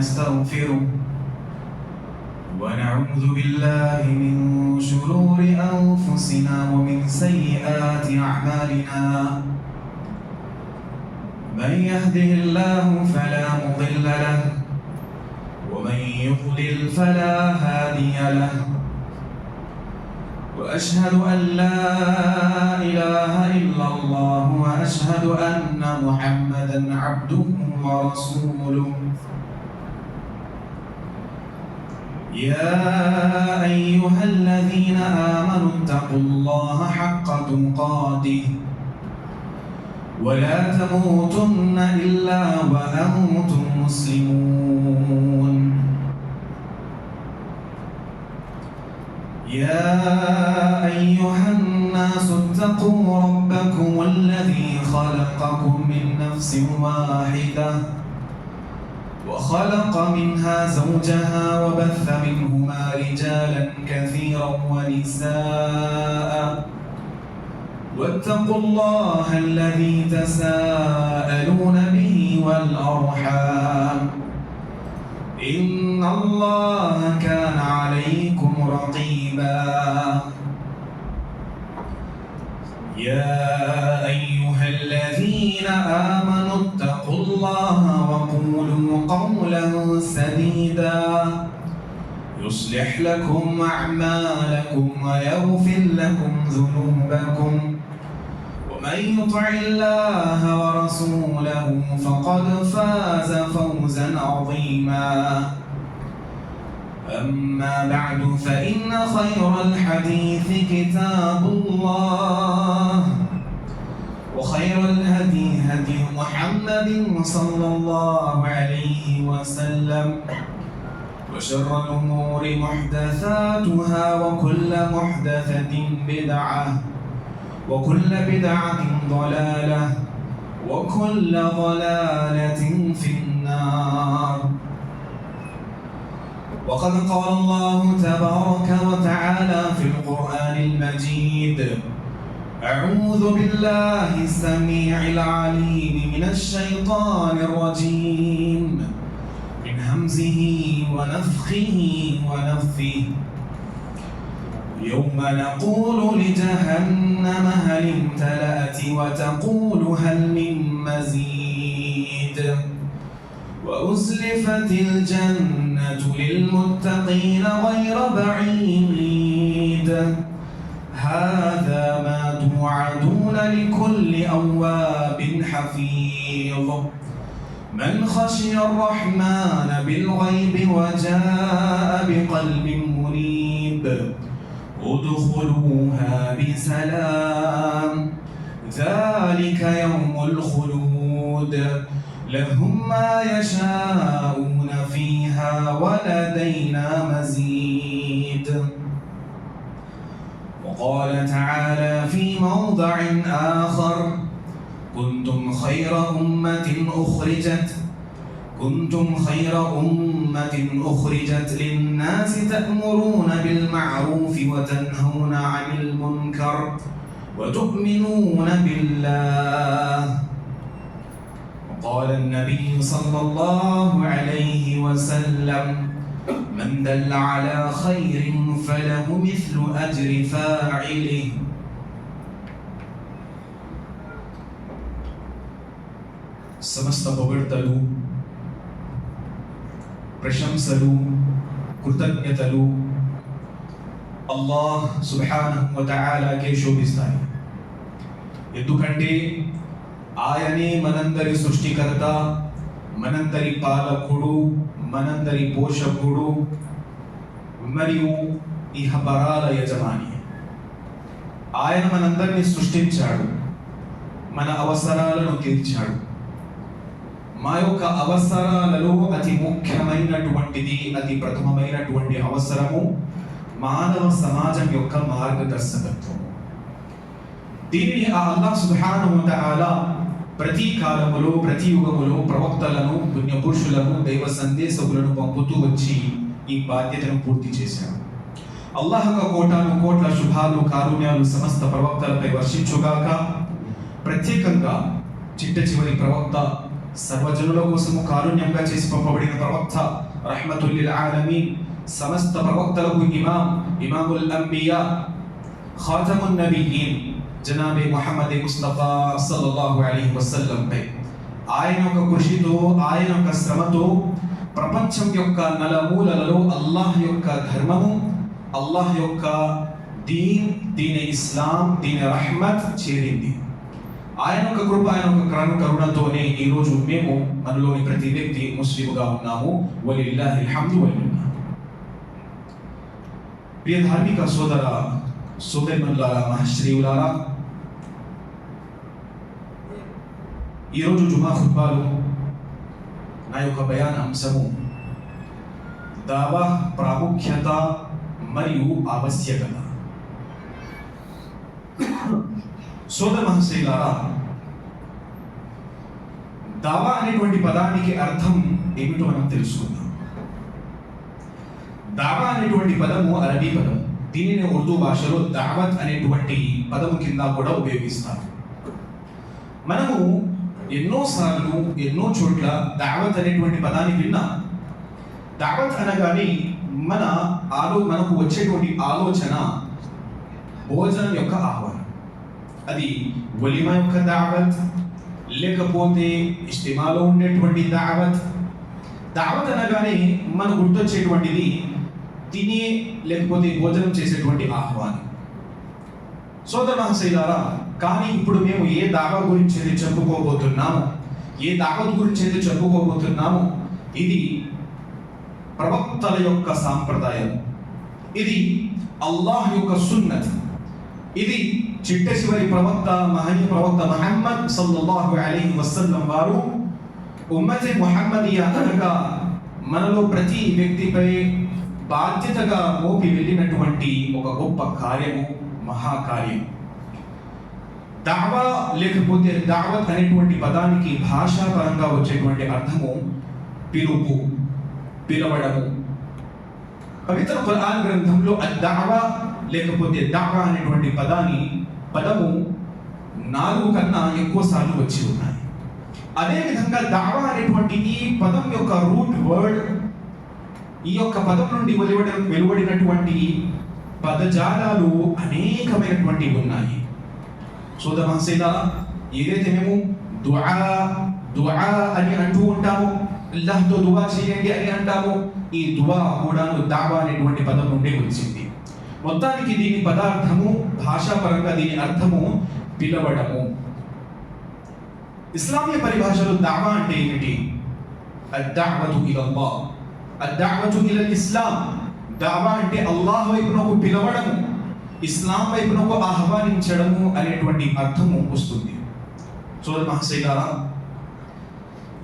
ونستغفره ونعوذ بالله من شرور أنفسنا ومن سيئات أعمالنا من يهده الله فلا مضل له ومن يضلل فلا هادي له وأشهد أن لا إله إلا الله وأشهد أن محمدًا عبده ورسوله يا أيها الذين آمنوا اتقوا الله حق تقاته ولا تموتن إلا وأنتم مسلمون يا أيها الناس اتقوا ربكم الذي خلقكم من نفس واحدة وخلق منها زوجها وبث منهما رجالا كثيرا ونساء واتقوا الله الذي تساءلون به والأرحام إن الله كان عليكم رقيبا يا أيها الذين آمنوا اتقوا الله وقولوا قولا سديدا يصلح لكم أعمالكم ويغفر لكم ذنوبكم ومن يطع الله ورسوله فقد فاز فوزا عظيما أما بعد فإن خير الحديث كتاب الله وخير الهدي هدي محمد صلى الله عليه وسلم وشر الأمور محدثاتها وكل محدثة بدعة وكل بدعة ضلالة وكل ضلالة في النار وقد قال الله تبارك وتعالى في القرآن المجيد أعوذ بالله السميع العليم من الشيطان الرجيم من همزه ونفخه ونفثه يوم نقول لجهنم هل امتلأت وتقول هل من مزيد وأزلفت الجنة للمتقين غير بعيد هذا ما توعدون لكل أواب حفيظ من خشي الرحمن بالغيب وجاء بقلب منيب ادخلوها بسلام ذلك يوم الخلود لهم ما يشاءون فيها ولدينا مزيد وقال تعالى في موضع آخر كنتم خير أمة أخرجت للناس تأمرون بالمعروف وتنهون عن المنكر وتؤمنون بالله وقال النبي صلى الله عليه وسلم من دل على خير فله مثل أجر فاعله సమస్త పొగడ్తలు ప్రశంసలు కృతజ్ఞతలు అల్లాహ్ సుబ్హానహు వ తఆలాకే శోభిస్తాయి. ఎందుకంటే ఆయనే మనందరి సృష్టికర్త, మనందరి పాలకుడు, మనందరి పోషకుడు మరియు ఇహపరాల యజమాని. ఆయన మనందరినీ సృష్టించాడు, మన అవసరాలను తీర్చాడు. మా యొక్క అవసరాలలో అతి ముఖ్యమైనటువంటిది, అతి ప్రథమమైనటువంటి అవసరము మానవ సమాజం యొక్క మార్గదర్శకత్వం. దీనిని అల్లాహ్ సుబ్హానహు వ తఆలా ప్రతి కాలములో ప్రతి యుగములో ప్రవక్తలను, పుణ్యపురుషులను, దైవ సందేశకులను పంపుతూ వచ్చి ఈ బాధ్యతను పూర్తి చేశాడు. అల్లాహ్ యొక్క కోటాను కోట్ల శుభాలు కారుణ్యాలు సమస్త ప్రవక్తలపై వర్షించుగాక. ప్రత్యేకంగా చిట్ట చివరి ప్రవక్త సర్వజనుల కోసము కారుణ్యంగా చేసి పంపబడిన ప్రవక్త, రహ్మతుల్ లిల్ ఆలమీన్, సమస్త ప్రవక్తలకు ఇమాముల్ అంబియా, ఖాతమున్ నబియీన్ జనాబే ముహమ్మద్ ముస్తఫా సల్లల్లాహు అలైహి వసల్లం పై ఆయన యొక్క కృషితో, ఆయన యొక్క శ్రమతో ప్రపంచం యొక్క నలుమూలలలో అల్లాహ్ యొక్క ధర్మము, అల్లాహ్ యొక్క దీన్ ఇస్లాం, దీన్ రహ్మత్ చేరింది. ఆయన యొక్క కృప, ఆయన యొక్క కరుణతోనే ఈరోజు మేము మనలోని ప్రతి వ్యక్తి ముస్లిముగా ఉన్నాము. వలిల్లాహిల్ హమ్దు వల్ మిన్నా. ప్రియ ధార్మిక సోదర సోదరిమణులారా, మహశ్రీయులారా, ఈరోజు జుమా ఖుత్బాలో నా యొక్క బయాన్ అంశము దావా ప్రాముఖ్యత మరియు ఆవశ్యకత. సోదర మహశ్రీయులారా, దావా అనేటువంటి పదానికి అర్థం ఏమిటో మనం తెలుసుకుందాం. దావా అనేటువంటి పదము అరబీ పదం. దీనిని ఉర్దూ భాషలో దావత్ అనేటువంటి పదము కింద కూడా ఉపయోగిస్తారు. మనము ఎన్నోసార్లు ఎన్నో చోట్ల దావత్ అనేటువంటి పదాన్ని విన్నా. దావత్ అనగానే మనకు వచ్చేటువంటి ఆలోచన భోజనం యొక్క ఆహ్వానం. అది వలిమా యొక్క దావత్, లేకపోతే ఇజ్తిమాలో ఉండేటువంటి దావత్. దావత్ అనగానే మనకు గుర్తొచ్చేటువంటిది తినే లేకపోతే భోజనం చేసేటువంటి ఆహ్వానం. సోదర మహాశైలారా, కానీ ఇప్పుడు మేము ఏ దావా గురించి అయితే చెప్పుకోబోతున్నాము, ఏ దావత్ గురించి అయితే చెప్పుకోబోతున్నాము, ఇది ప్రవక్తల యొక్క సాంప్రదాయం, ఇది అల్లాహ్ యొక్క సున్నత్, ఇది చిట్ట చివరి ప్రవక్త మహనీయ ప్రవక్త ముహమ్మద్ సల్లల్లాహు అలైహి వసల్లం వారు ఉమ్మతే ముహమ్మదియా అనగా మనలో ప్రతి వ్యక్తిపై బాధ్యతగా మోపి వెళ్ళినటువంటి ఒక గొప్ప కార్యము, మహాకార్యం. దావా లేకపోతే దావత్ అనేటువంటి పదానికి భాషాపరంగా వచ్చేటువంటి అర్థము పిలుపు, పిలవడము. పవిత్ర ఖురాన్ గ్రంథంలో అద్దావా లేకపోతే దావా అనేటువంటి పదము 4 కన్నా ఎక్కువ సార్లు వచ్చి ఉన్నాయి. అదేవిధంగా దావా అనేటువంటి ఈ పదం యొక్క రూట్ వర్డ్, ఈ యొక్క పదం నుండి వెలువడినటువంటి పదజాలాలు అనేకమైనటువంటి ఉన్నాయి. సోదర మహసీలారా, ఏదైతే మేము దుఆ అని అంటూ ఉంటామో, అల్లాహ్తో దుఆ చేయండి అని అంటాము, ఈ దుఆ కూడా దావా అనేటువంటి పదం నుండి వచ్చింది. మొత్తానికి దీని పదార్థము, భాషాపరంగా దీని అర్థము పిలవడము. ఇస్లామీయ పరిభాషలో దావా అంటే ఏమిటి? అద్దావతు ఇలల్లాహ్, అద్దావతు ఇలల్ ఇస్లాం. దావా అంటే అల్లాహ్ వైపునకు పిలవడము, ఇస్లాం వైపునకు ఆహ్వానించడము అనేటువంటి అర్థము వస్తుంది. సోదర మహాశైలారా,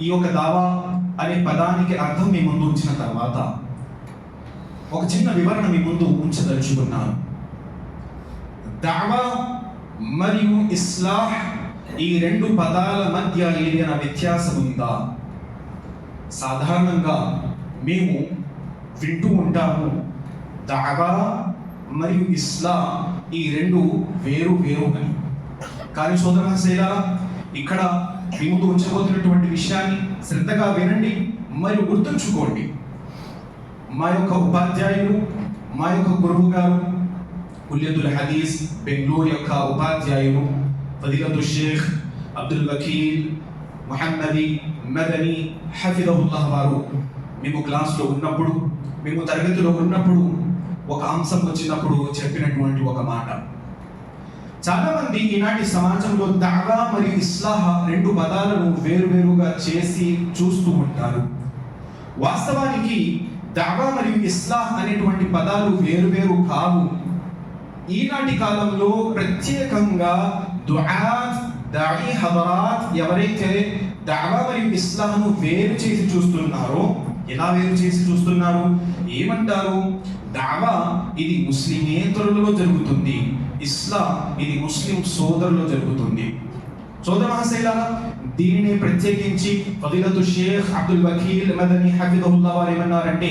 ఈ యొక్క దావా అనే పదానికి అర్థం మీ ముందు ఉంచిన తర్వాత ఒక చిన్న వివరణ మీ ముందు ఉంచదలుచుకున్నాను. దావా మరియు ఇస్లాహ్, ఈ 2 పదాల మధ్య ఏదైనా వ్యత్యాసం ఉందా? సాధారణంగా మేము వింటూ ఉంటాము, దావా మరియు ఇస్లాం ఈ 2 వేరు అని. కానీ సోదర మహాశైలారా, ఇక్కడ మీ ముందు ఉంచబోతున్నటువంటి విషయాన్ని శ్రద్ధగా వినండి మరియు గుర్తుంచుకోండి. మా యొక్క ఉపాధ్యాయులు, మా యొక్క గురువు గారు, కుల్యతుల్ హదీస్ బెంగళూరు యొక్క ఉపాధ్యాయులు ఫదీలతు షేఖ్ అబ్దుల్ వకీల్ ముహమ్మది మదనీ హఫిదహుల్లాహ్ వారు మేము క్లాస్లో ఉన్నప్పుడు, మేము తరగతిలో ఉన్నప్పుడు ఒక అంశం వచ్చినప్పుడు చెప్పినటువంటి ఒక మాట. చాలా మంది ఈనాటి సమాజంలో దావా మరియు ఇస్లాహ్ 2 పదాలను వేరువేరుగా చేసి చూస్తూ ఉంటారు. వాస్తవానికి దావా మరియు ఇస్లాహ్ అనేటువంటి పదాలు వేరువేరు కావు. ఈనాటి కాలంలో ప్రత్యేకంగా దుఆత్, దాయి హదరాత్ ఎవరైతే దావా మరియు ఇస్లాంను వేరు చేసి చూస్తున్నారో, ఎలా వేరు చేసి చూస్తున్నారు? ఏమంటారు? దావా ఇది ముస్లిమేతరులలో జరుగుతుంది, ఇస్లాం ఇది ముస్లిం సోదరులో జరుగుతుంది. సోదర మహాశైలారా, దీనిని ప్రత్యేకించి ఫదిలతు షేఖ్ అబ్దుల్ వకీల్ మదనీ హఫిజహుల్లాహ్ వారు ఏమన్నారంటే,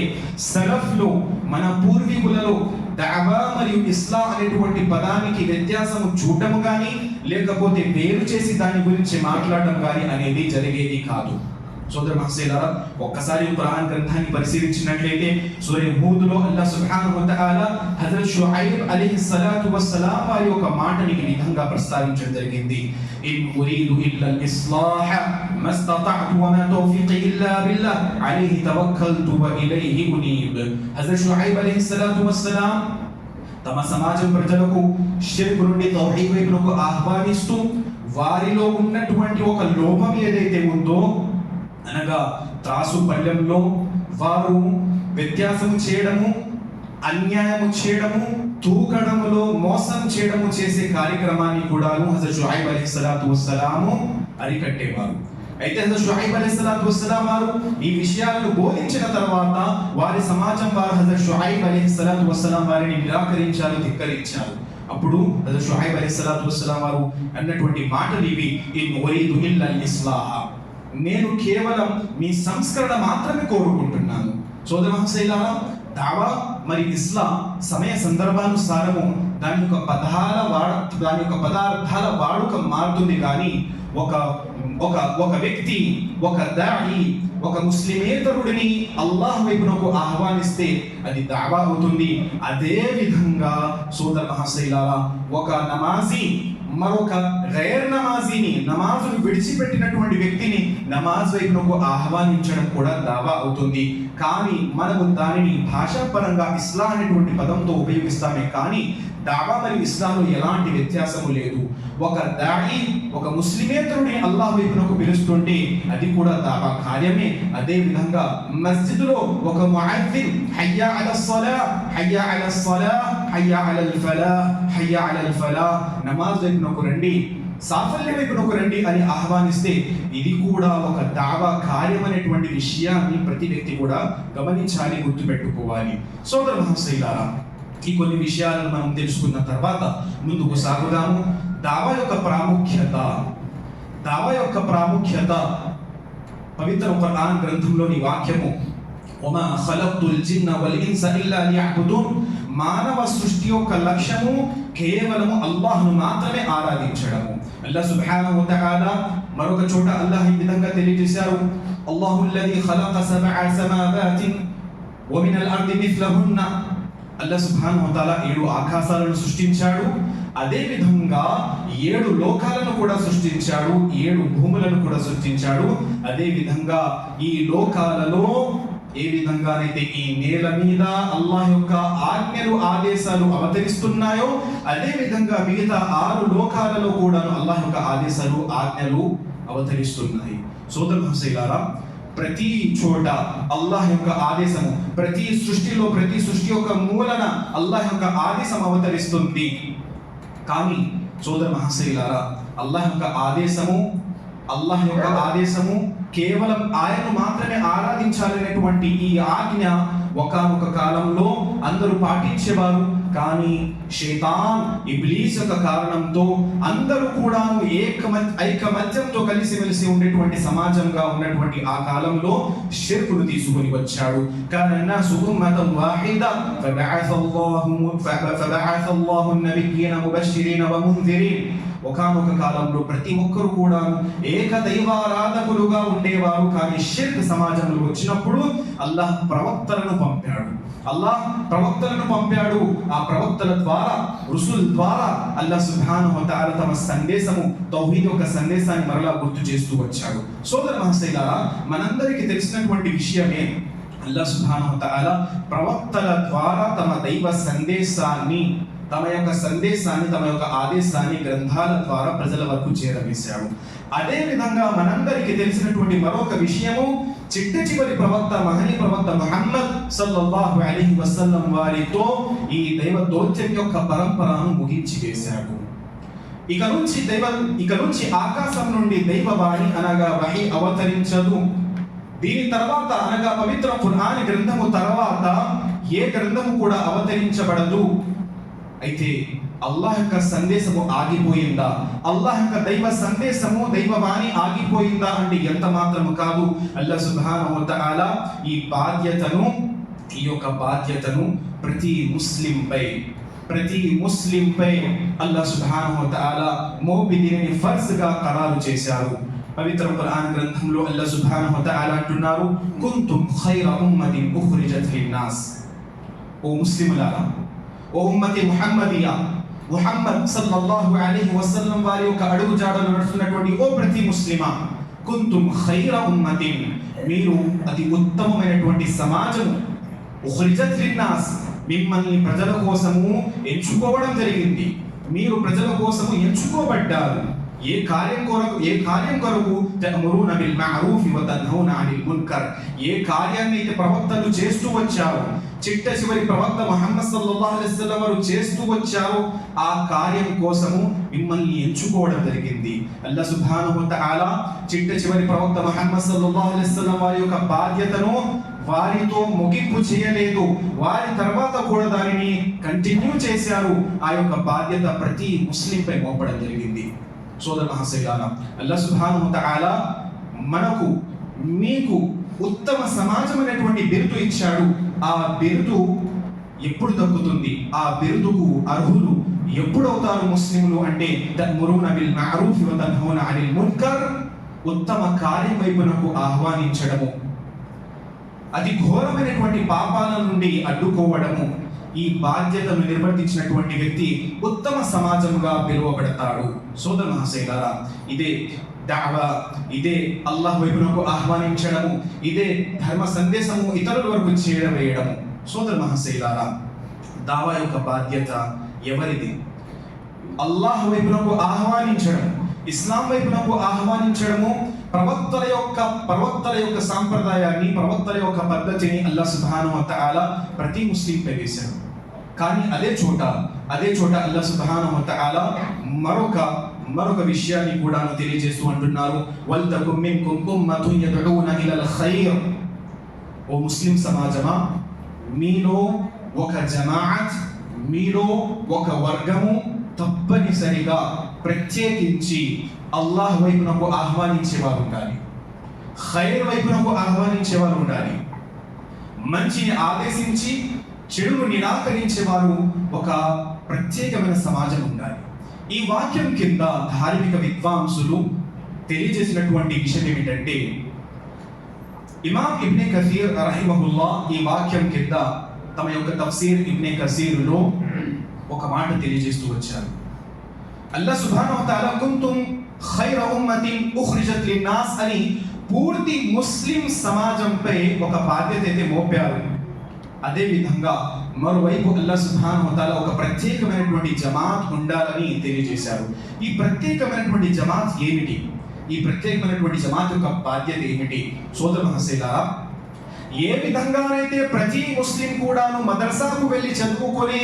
సలఫ్లో మన పూర్వీకులలో దావా మరియు ఇస్లాం అనేటువంటి పదానికి వ్యత్యాసము చూడటము కానీ లేకపోతే వేరు చేసి దాని గురించి మాట్లాడడం కానీ అనేది జరిగేది కాదు. సోదర మహసీలారా, ఒక్కసారి ఖురాన్ గ్రంథాన్ని పరిశీలించినట్లయితే సూరా హూద్లో అల్లాహ్ సుబ్హానహు వ తఆలా హజరత్ షుఐబ్ అలైహిస్సలాతు వస్సలాం వారి యొక్క మాటని ఈ విధంగా ప్రస్తావించడం జరిగింది. ఇన్ ఉరీదు ఇల్లల్ ఇస్లాహ మస్తతఅతు వమా తౌఫీఖి ఇల్లా బిల్లాహ్ అలైహి తవక్కల్తు వ ఇలైహి ఉనీబ్. హజరత్ షుఐబ్ అలైహిస్సలాతు వస్సలాం తమ సమాజం ప్రజలకు షిర్క్ నుండి తౌహీద్ వైపునకు ఆహ్వానిస్తూ వారిలో ఉన్నటువంటి ఒక లోపం ఏదైతే ఉందో, అనగా త్రాసు పళ్ళెంలో వారు వ్యత్యాసము చేయడము, అన్యాయము చేయడము, తూకడములో మోసం చేయడము చేసే కార్యక్రమాన్ని కూడా హజరత్ షుఐబ్ అలైహిస్సలాతు వస్సలాము అరికట్టేవారు. అయితే హజరత్ షుఐబ్ అలైహిస్సలాతు వస్సలాం వారు ఈ విషయాలను బోధించిన తర్వాత వారి సమాజం వారు హజరత్ షుఐబ్ అలైహిస్సలాతు వస్సలాం వారిని నిరాకరించారు, ధిక్కరించారు. అప్పుడు హజరత్ షుఐబ్ అలైహిస్సలాతు వస్సలాం వారు అన్నటువంటి మాటలు ఇవి: ఇన్ ఉరీదు ఇల్లల్ ఇస్లాహ, నేను కేవలం మీ సంస్కరణ మాత్రమే కోరుకుంటున్నాను. సోదర మహసీలారా, దావా మరి ఇస్లాం సమయ సందర్భానుసారము దాని యొక్క పదార్థాల వాడుక మారుతుంది. కానీ ఒక వ్యక్తి, ఒక దాయి, ఒక ముస్లిమేతరుడిని అల్లాహ్ వైపునకు ఆహ్వానిస్తే అది దావా అవుతుంది. అదే విధంగా సోదర మహసీలారా, ఒక నమాజీ మరొక గైర్ నమాజీని, నమాజును విడిచిపెట్టినటువంటి వ్యక్తిని నమాజ్ వైపునకు ఆహ్వానించడం కూడా దావా అవుతుంది. కానీ మనము దానిని భాషాపరంగా ఇస్లాం అనేటువంటి పదంతో ఉపయోగిస్తామే కానీ దావా మరియు ఇస్లాంలో ఎలాంటి వ్యత్యాసము లేదు. ఒక దాయి ఒక ముస్లిమేతరుని అల్లాహ్ వైపునకు పిలుస్తుంటే అది కూడా దావా కార్యమే. అదే విధంగా మస్జిద్లో ఒక ముఅజ్జిన్ హయ్యా అలస్ సలాహ్, హయ్యా అలస్ సలాహ్, హయ్యా అలల్ ఫలాహ్, హయ్యా అలల్ ఫలాహ్, నమాజ్ వైపునకు రండి, సాఫల్యం వైపునకు రండి అని ఆహ్వానిస్తే ఇది కూడా ఒక దావా కార్యం అనేటువంటి విషయాన్ని ప్రతి వ్యక్తి కూడా గమనించాలి, గుర్తుపెట్టుకోవాలి. సోదర మహసీలారా, ఈ కొన్ని విషయాలను మనం తెలుసుకున్న తర్వాత ముందుకు సాగుదాము. దావా యొక్క ప్రాముఖ్యత పవిత్ర ఖురాన్ గ్రంథంలోని వాక్యము, వమా ఖలక్తుల్ జిన్న వల్ ఇన్స ఇల్లా లియఅబుదూన్, మానవ సృష్టి యొక్క లక్ష్యము కేవలము అల్లాహ్ను మాత్రమే ఆరాధించడము. అల్లాహ్ సుబ్హానహు వ తఆలా మరొక చోట అల్లాహ్ ఈ విధంగా తెలియజేశారు: అల్లాహుల్లదీ ఖలక సబ్అ సమావాతిన్ వ మినల్ అర్ది మిస్లహున్న. అల్లాహ్ సుబ్హానహు వ తఆలా 7 ఆకాశాలను సృష్టించాడు, అదే విధంగా 7 లోకాలను కూడా సృష్టించాడు, 7 భూములను కూడా సృష్టించాడు. అదే విధంగా ఈ లోకాలలో ఏ విధంగానైతే ఈ నేల మీద అల్లాహ్ యొక్క ఆజ్ఞలు ఆదేశాలు అవతరిస్తున్నాయో అదే విధంగా మిగతా 6 లోకాలలో కూడా అల్లాహ్ యొక్క ఆదేశాలు ఆజ్ఞలు అవతరిస్తున్నాయి. సోదర మహసీలారా, ప్రతి చోట అల్లాహ్ యొక్క ఆదేశము, ప్రతి సృష్టి యొక్క మూలన అల్లాహ్ యొక్క ఆదేశం అవతరిస్తుంది. కానీ సోదర మహసీలారా, అల్లాహ్ యొక్క ఆదేశము కేవలం ఆయనను మాత్రమే ఆరాధించాలనేటువంటి ఈ ఆజ్ఞ ఒకానొక కాలంలో అందరూ పాటించేవారు. కానీ శైతాన్, ఇబ్లీస్ యొక్క కారణంతో అందరూ కూడా ఐకమత్యంతో కలిసిమెలిసి ఉండేటువంటి సమాజంగా ఉన్నటువంటి ఆ కాలంలో షిర్కును తీసుకొని వచ్చాడు. కానన్నాసు ఉమ్మతన్ వాహిదా ఫబఅస అల్లాహు నబియ్యీన ముబశ్శిరీన వ ముందిరీన్. ఒకానొక కాలంలో ప్రతి ఒక్కరు కూడా ఏక దైవారాధకులుగా ఉండేవారు. కానీ షిర్క్ సమాజంలో వచ్చినప్పుడు అల్లాహ్ ప్రవక్తలను పంపాడు. ఆ ప్రవక్తల ద్వారా, రుసుల్ ద్వారా అల్లాహ్ సుబ్హానహు వ తఆలా తమ సందేశము, తౌహీద్ యొక్క సందేశాన్ని మరలా గుర్తు చేస్తూ వచ్చాడు. సోదర మహసీలారా, మనందరికీ తెలిసినటువంటి విషయమే, అల్లాహ్ సుబ్హానహు వ తఆలా ప్రవక్తల ద్వారా తమ దైవ సందేశాన్ని, తమ యొక్క ఆదేశాన్ని గ్రంథాల ద్వారా ప్రజల వరకు చేరవేశాడు. అదే విధంగా మనందరికీ తెలిసినటువంటి మరొక విషయము, చిట్ట ప్రవక్త, మహనీ ప్రవక్త ముహమ్మద్ సల్లల్లాహు అలైహి వసల్లం వారితో ఈ దైవ దౌత్యం యొక్క పరంపరను ముగించి వేశాడు. ఇక నుంచి ఆకాశం నుండి దైవవాణి అనగా వహీ అవతరించదు. దీని తర్వాత అనగా పవిత్ర ఖురాన్ గ్రంథము తర్వాత ఏ గ్రంథము కూడా అవతరించబడదు. అయితే అల్లాహ్ యొక్క సందేశము ఆగిపోయిందా, అల్లాహ్ యొక్క దైవ సందేశము దైవవాణి ఆగిపోయిందా అంటే ఎంత మాత్రము కాదు. అల్లాహ్ సుబ్హానహు వ తఆలా ఈ యొక్క బాధ్యతను ప్రతి ముస్లింపై అల్లాహ్ సుబ్హానహు వ తఆలా మోపి దీనిని ఫర్జ్గా ఖరారు చేశారు. పవిత్ర ఖురాన్ గ్రంథంలో అల్లాహ్ సుబ్హానహు వ తఆలా అంటున్నారు, కుంతుం ఖైర ఉమ్మతిన్ ఉఖ్రిజత్ లిన్నాస్. ఓ ముస్లిములారా, ఓ ఉమ్మతి ముహమ్మదియా, ముహమ్మద్ సల్లల్లాహు అలైహి వసల్లం వారి యొక్క అడుగు జాడలు నడుస్తున్నటువంటి ఓ ప్రతి ముస్లిమా, కుంతుం ఖైర ఉమ్మతిన్, మీరు అతి ఉత్తమమైనటువంటి సమాజము, ఉఖ్రిజత్ లిన్నాస్, మిమ్మల్ని ప్రజల కోసము ఎంచుకోవడం జరిగింది, మీరు ప్రజల కోసము ఎంచుకోబడ్డారు. ఏ కార్యం కొరకు తఅమురున బిల్ మఅరూఫ్ వ తన్హౌన అనిల్ మున్కర్, ఏ కార్యాన్ని అయితే ప్రవక్తలు చేస్తూ వచ్చారు, చిట్ట చివరి ప్రవక్త ముహమ్మద్ సల్లల్లాహు అలైహి వసల్లం వారు చేస్తూ వచ్చారు, ఆ కార్యం కోసము మిమ్మల్ని ఎంచుకోవడం జరిగింది. అల్లాహ్ సుబ్హానహు వ తఆలా చిట్ట చివరి ప్రవక్త ముహమ్మద్ సల్లల్లాహు అలైహి వసల్లం వారి యొక్క బాధ్యతను వారితో ముగింపు చేయలేదు, వారి తర్వాత కూడా దానిని కంటిన్యూ చేశారు. ఆ యొక్క బాధ్యత ప్రతి ముస్లింపై మోపడం జరిగింది. సోదర మహాశయులారా, అల్లాహ్ సుబ్హానహు వ తఆలా మీకు ఉత్తమ సమాజం అనేటువంటి బిరుదు ఇచ్చాడు. ఆ బిరుదు ఎప్పుడు దక్కుతుంది, ఆ బిరుదుకు అర్హులు ఎప్పుడు అవుతారు ముస్లింలు అంటే తఅమురున బిల్ మఅరూఫ్ వ తన్హౌన అనిల్ మున్కర్, ఉత్తమ కార్యం వైపునకు ఆహ్వానించడము, అతి ఘోరమైనటువంటి పాపాల నుండి అడ్డుకోవడము, ఈ బాధ్యతను నిర్వర్తించినటువంటి వ్యక్తి ఉత్తమ సమాజంగా పిలువబడతాడు. సోదర మహాశయులారా, ఇదే దావా, ఇదే అల్లాహ్ వైపునకు ఆహ్వానించడము, ఇదే ధర్మ సందేశము ఇతరుల వరకు చేరవేయడము. సోదర మహాశయులారా, దావా యొక్క బాధ్యత ఎవరిది? అల్లాహ్ వైపునకు ఆహ్వానించడము, ఇస్లాం వైపునకు ఆహ్వానించడము, ప్రవక్తల యొక్క సాంప్రదాయాన్ని, ప్రవక్తల యొక్క పద్ధతిని అల్లాహ్ సుబ్హానహు వ తఆలా ప్రతి ముస్లింపై వేశాడు. కానీ అదే చోట అల్లాహ్ సుబ్హానహు వ తఆలా మరొక విషయాన్ని కూడా తెలియజేస్తూ అంటున్నారు, వల్తకుం మిన్కుం ఉమ్మతున్ యద్ఊన ఇలల్ ఖైర్. ఓ ముస్లిం సమాజమా, మీలో ఒక జమాఅత్, మీలో ఒక వర్గము తప్పనిసరిగా ప్రత్యేకించి అల్లాహ్ వైపునకు ఆహ్వానించేవారు ఉండాలి, ఖైర్ వైపునకు ఆహ్వానించేవారు ఉండాలి, మంచిని ఆదేశించి చెడును నిరాకరించేవారు ఒక ప్రత్యేకమైన సమాజం ఉండాలి. ఈ వాక్యం కింద ధార్మిక విద్వాంసులు తెలియజేసినటువంటి విషయం ఏమిటంటే, ఇమామ్ ఇబ్నే కసీర్ రహిమహుల్లా ఈ వాక్యం కింద తమ యొక్క తఫ్సీర్ ఇబ్నే కసీరులో ఒక మాట తెలియజేస్తూ వచ్చారు. అల్లాహ్ సుబ్హానహు వ తఆలా కుంతుం ఖైర ఉమ్మతిన్ ఉఖ్రిజత్ లిన్నాస్ అని పూర్తి ముస్లిం సమాజంపై ఒక బాధ్యత అయితే మోపారు. అదే విధంగా మరోవైపు అల్లాహ్ సుబ్హానహు వ తఆలా ఒక ప్రత్యేకమైనటువంటి జమాత్ ఉండాలని తెలియజేశారు. ఈ ప్రత్యేకమైనటువంటి జమాత్ ఏమిటి? ఈ ప్రత్యేకమైనటువంటి జమాత్ యొక్క బాధ్యత ఏమిటి? సోదర మహాశయులారా, ఏ విధంగానైతే ప్రతి ముస్లిం కూడాను మదర్సాకు వెళ్ళి చదువుకునే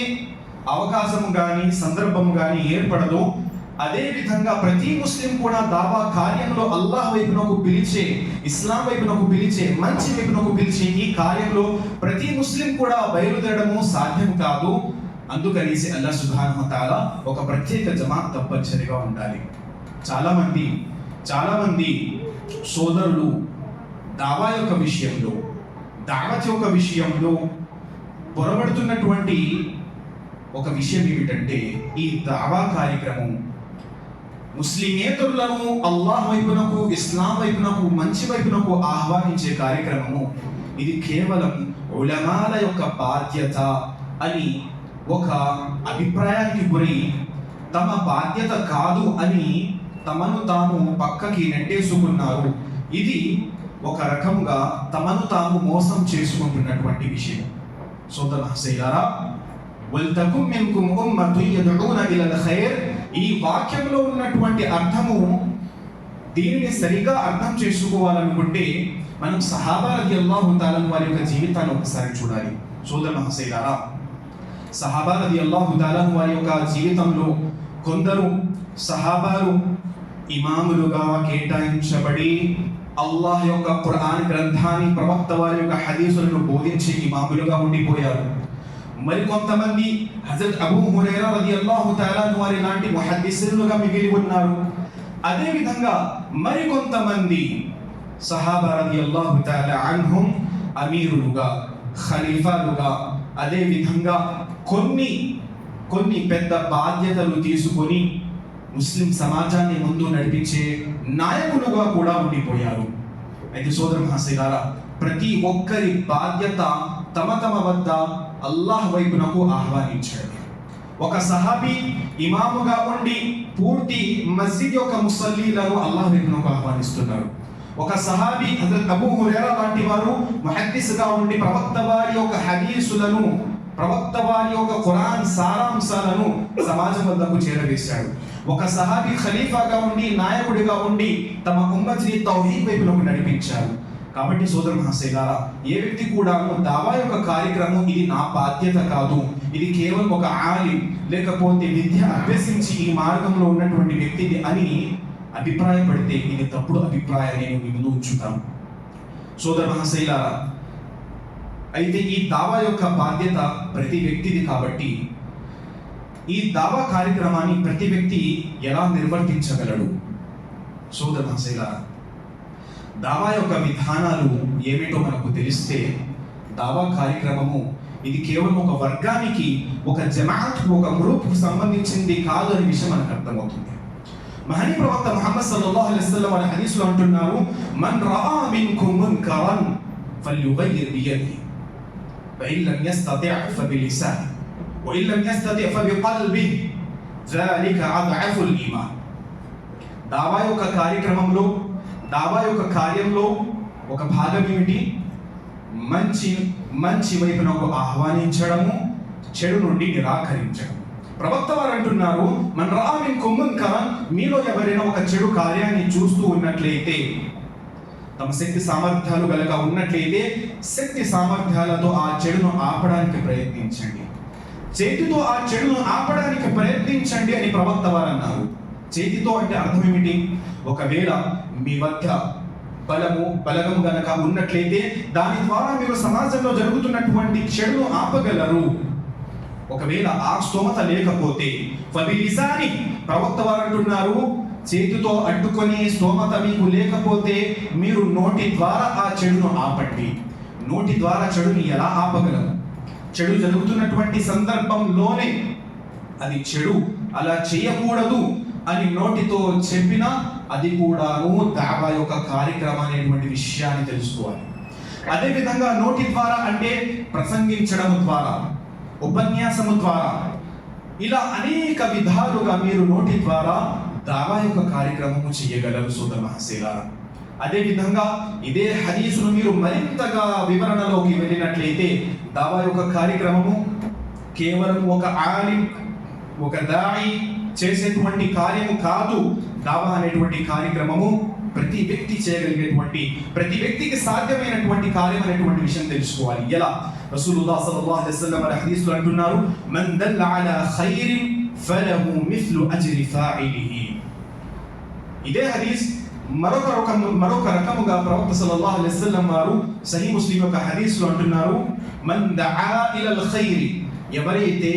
అవకాశం కానీ సందర్భం కానీ ఏర్పడదో, అదే విధంగా ప్రతి ముస్లిం కూడా దావా కార్యంలో అల్లాహ్ వైపునకు పిలిచే, ఇస్లాం వైపునకు పిలిచే, మంచి వైపునకు పిలిచే ఈ కార్యంలో ప్రతి ముస్లిం కూడా బయలుదేరడము సాధ్యం కాదు. అందుకనేసి అల్లాహ్ సుబ్హానహు వ తఆలా ఒక ప్రత్యేక జమాత్ తప్పనిసరిగా ఉండాలి. చాలా మంది సోదరులు దావత్ యొక్క విషయంలో పొరబడుతున్నటువంటి ఒక విషయం ఏమిటంటే, ఈ దావా కార్యక్రమం ముస్లిమేతరులను అల్లాహ్ వైపునకు, ఇస్లాం వైపునకు, మంచి వైపునకు ఆహ్వానించే కార్యక్రమము ఇది కేవలం ఉలమాల యొక్క బాధ్యత అని ఒక అభిప్రాయానికి గురి తమ బాధ్యత కాదు అని తమను తాము పక్కకి నెట్టేసుకున్నారు. ఇది ఒక రకంగా తమను తాము మోసం చేసుకుంటున్నటువంటి విషయం. సోదర మహాశయులారా, వల్తకుం మిన్కుం ఉమ్మతున్ యద్ఊన ఇలల్ ఖైర్, ఈ వాక్యంలో ఉన్నటువంటి అర్థము, దీనిని సరిగా అర్థం చేసుకోవాలనుకుంటే మనం సహాబా రదియల్లాహు తఆలా వారి యొక్క జీవితాన్ని ఒకసారి చూడాలి. సోదర మహాశయులారా, సహాబా రదియల్లాహు తఆలా వారి యొక్క జీవితంలో కొందరు సహాబాలు ఇమాములుగా కేటాయించబడి అల్లాహ్ యొక్క ఖురాన్ గ్రంథాన్ని, ప్రవక్త వారి యొక్క హదీసులను బోధించి ఇమాములుగా ఉండిపోయారు. మరికొంతమంది హజరత్ అబూ హురైరా రలియల్లాహు తఆలా వారి లాంటి ముహద్దిసులుగా మిగిలి ఉన్నారు. అదే విధంగా మరికొంతమంది సహాబా రలియల్లాహు తఆలా అన్హుం అమీరులుగా, ఖలీఫాలుగా, అదే విధంగా కొన్ని పెద్ద బాధ్యతలు తీసుకొని ముస్లిం సమాజాన్ని ముందు నడిపించే నాయకులుగా కూడా ఉండిపోయారు. అయితే సోదర మహాశయులారా, ప్రతి ఒక్కరి బాధ్యత తమ వద్ద అల్లాహ్ వైపునకు ఆహ్వానించాడు. ఒక సహాబీ ఇమాముగా ఉండి పూర్తి మస్జిద్ యొక్క ముసల్లీలను అల్లాహ్ వైపునకు ఆహ్వానిస్తున్నారు. ఒక సహాబీ హజరత్ అబూ హురైరా లాంటి వారు ముహద్దిస్గా ఉండి ప్రవక్త వారి యొక్క హదీసులను, ప్రవక్త వారి యొక్క ఖురాన్ సారాంశాలను సమాజం వద్దకు చేరవేశాడు. ఒక సహాబీ ఖలీఫాగా ఉండి, నాయకుడిగా ఉండి తమ ఉమ్మతిని తౌహీద్ వైపునకు నడిపించారు. కాబట్టి సోదర మహాశయులారా, ఏ వ్యక్తి కూడా దావా యొక్క కార్యక్రమం ఇది నా బాధ్యత కాదు, ఇది కేవలం ఒక ఆలిం లేకపోతే విద్య అభ్యసించి ఈ మార్గంలో ఉన్నటువంటి వ్యక్తిది అని అభిప్రాయపడితే ఇది తప్పుడు అభిప్రాయాన్ని నేను మీ ముందు ఉంచుతాను. సోదర మహాశయులారా, అయితే ఈ దావా యొక్క బాధ్యత ప్రతి వ్యక్తిది. కాబట్టి ఈ దావా కార్యక్రమాన్ని ప్రతి వ్యక్తి ఎలా నిర్వర్తించగలడు? సోదర మహాశయులారా, దావా యొక్క విధానాలు ఏమిటో మనకు తెలిస్తే దావా కార్యక్రమము ఇది కేవలం ఒక వర్గానికి, ఒక జమాత్కు, ఒక గ్రూప్కు సంబంధించింది కాదు అనే విషయం మనకు అర్థమవుతుంది. మహనీ ప్రవక్త ముహమ్మద్ సల్లల్లాహు అలైహి వసల్లం అనే హదీసులో అంటున్నారు, మన్ రఆ మిన్కుమ్ మున్కరన్ ఫల్యుగయ్యిర్ బియదిహి ఫఇన్ లం యస్తతి' ఫబిలిసానిహి వఇన్ లం యస్తతి' ఫబిqalbihi ذلك అద్అఫు ఈమాన్. దావా యొక్క కార్యక్రమంలో, దావా యొక్క కార్యంలో ఒక భాగం ఏమిటి? మంచి వైపునకు ఆహ్వానించడము, చెడు నుండి నిరాకరించడం. ప్రవక్త వారు అంటున్నారు, మన్ రఆ మిన్కుమ్ మున్కరన్, మీలో ఎవరైనా ఒక చెడు కార్యాన్ని చూస్తూ ఉన్నట్లయితే, తమ శక్తి సామర్థ్యాలు గలగా ఉన్నట్లయితే శక్తి సామర్థ్యాలతో ఆ చెడును ఆపడానికి ప్రయత్నించండి, చేతితో ఆ చెడును ఆపడానికి ప్రయత్నించండి అని ప్రవక్త వారు అన్నారు. చేతితో అంటే అర్థం ఏమిటి? ఒకవేళ మీ వద్ద బలగము గనక ఉన్నట్లయితే దాని ద్వారా మీరు సమాజంలో జరుగుతున్నటువంటి చెడును ఆపగలరు. ఒకవేళ ఆ స్తోమత లేకపోతే ఫబిలిసాని, ప్రవక్త వారు అంటున్నారు, చేతితో అడ్డుకొని స్తోమత మీకు లేకపోతే మీరు నోటి ద్వారా ఆ చెడును ఆపండి. నోటి ద్వారా చెడుని ఎలా ఆపగలము? చెడు జరుగుతున్నటువంటి సందర్భంలోనే అది చెడు, అలా చేయకూడదు అని నోటితో చెప్పినా అది కూడాను దావా యొక్క కార్యక్రమం అనేటువంటి విషయాన్ని తెలుసుకోవాలి. అదేవిధంగా నోటి ద్వారా అంటే ప్రసంగించడం ద్వారా, ఉపన్యాసము ద్వారా, ఇలా అనేక విధాలుగా మీరు నోటి ద్వారా దావా యొక్క కార్యక్రమము చేయగలరు సోదర మహాశయులారా. అదేవిధంగా ఇదే హదీసును మీరు మరింతగా వివరణలోకి వెళ్ళినట్లయితే దావా యొక్క కార్యక్రమము కేవలం ఒక ఆలిం, ఒక దాయి చేసేటువంటి కార్యము కాదు. దావా అనేటువంటి కార్యక్రమము ప్రతి వ్యక్తి చేయగలిగేటువంటి, ప్రతి వ్యక్తికి సాధ్యమైనటువంటి కార్యం అనేటువంటి విషయం తెలుసుకోవాలి. ఎలా? రసూలుల్లాహ్ సల్లల్లాహు అలైహి వసల్లం హదీస్లో అంటున్నారు, మన్ దల్ల అలా ఖైరిన్ ఫలహు మిస్లు అజ్రి ఫాఇలిహి. ఇదే హదీస్ మరొక రకముగా ప్రవక్త సల్లల్లాహు అలైహి వసల్లం వారు సహీహ్ ముస్లిం యొక్క హదీస్లో అంటున్నారు, మన్ దఆ ఇలల్ ఖైరి, ఎవరైతే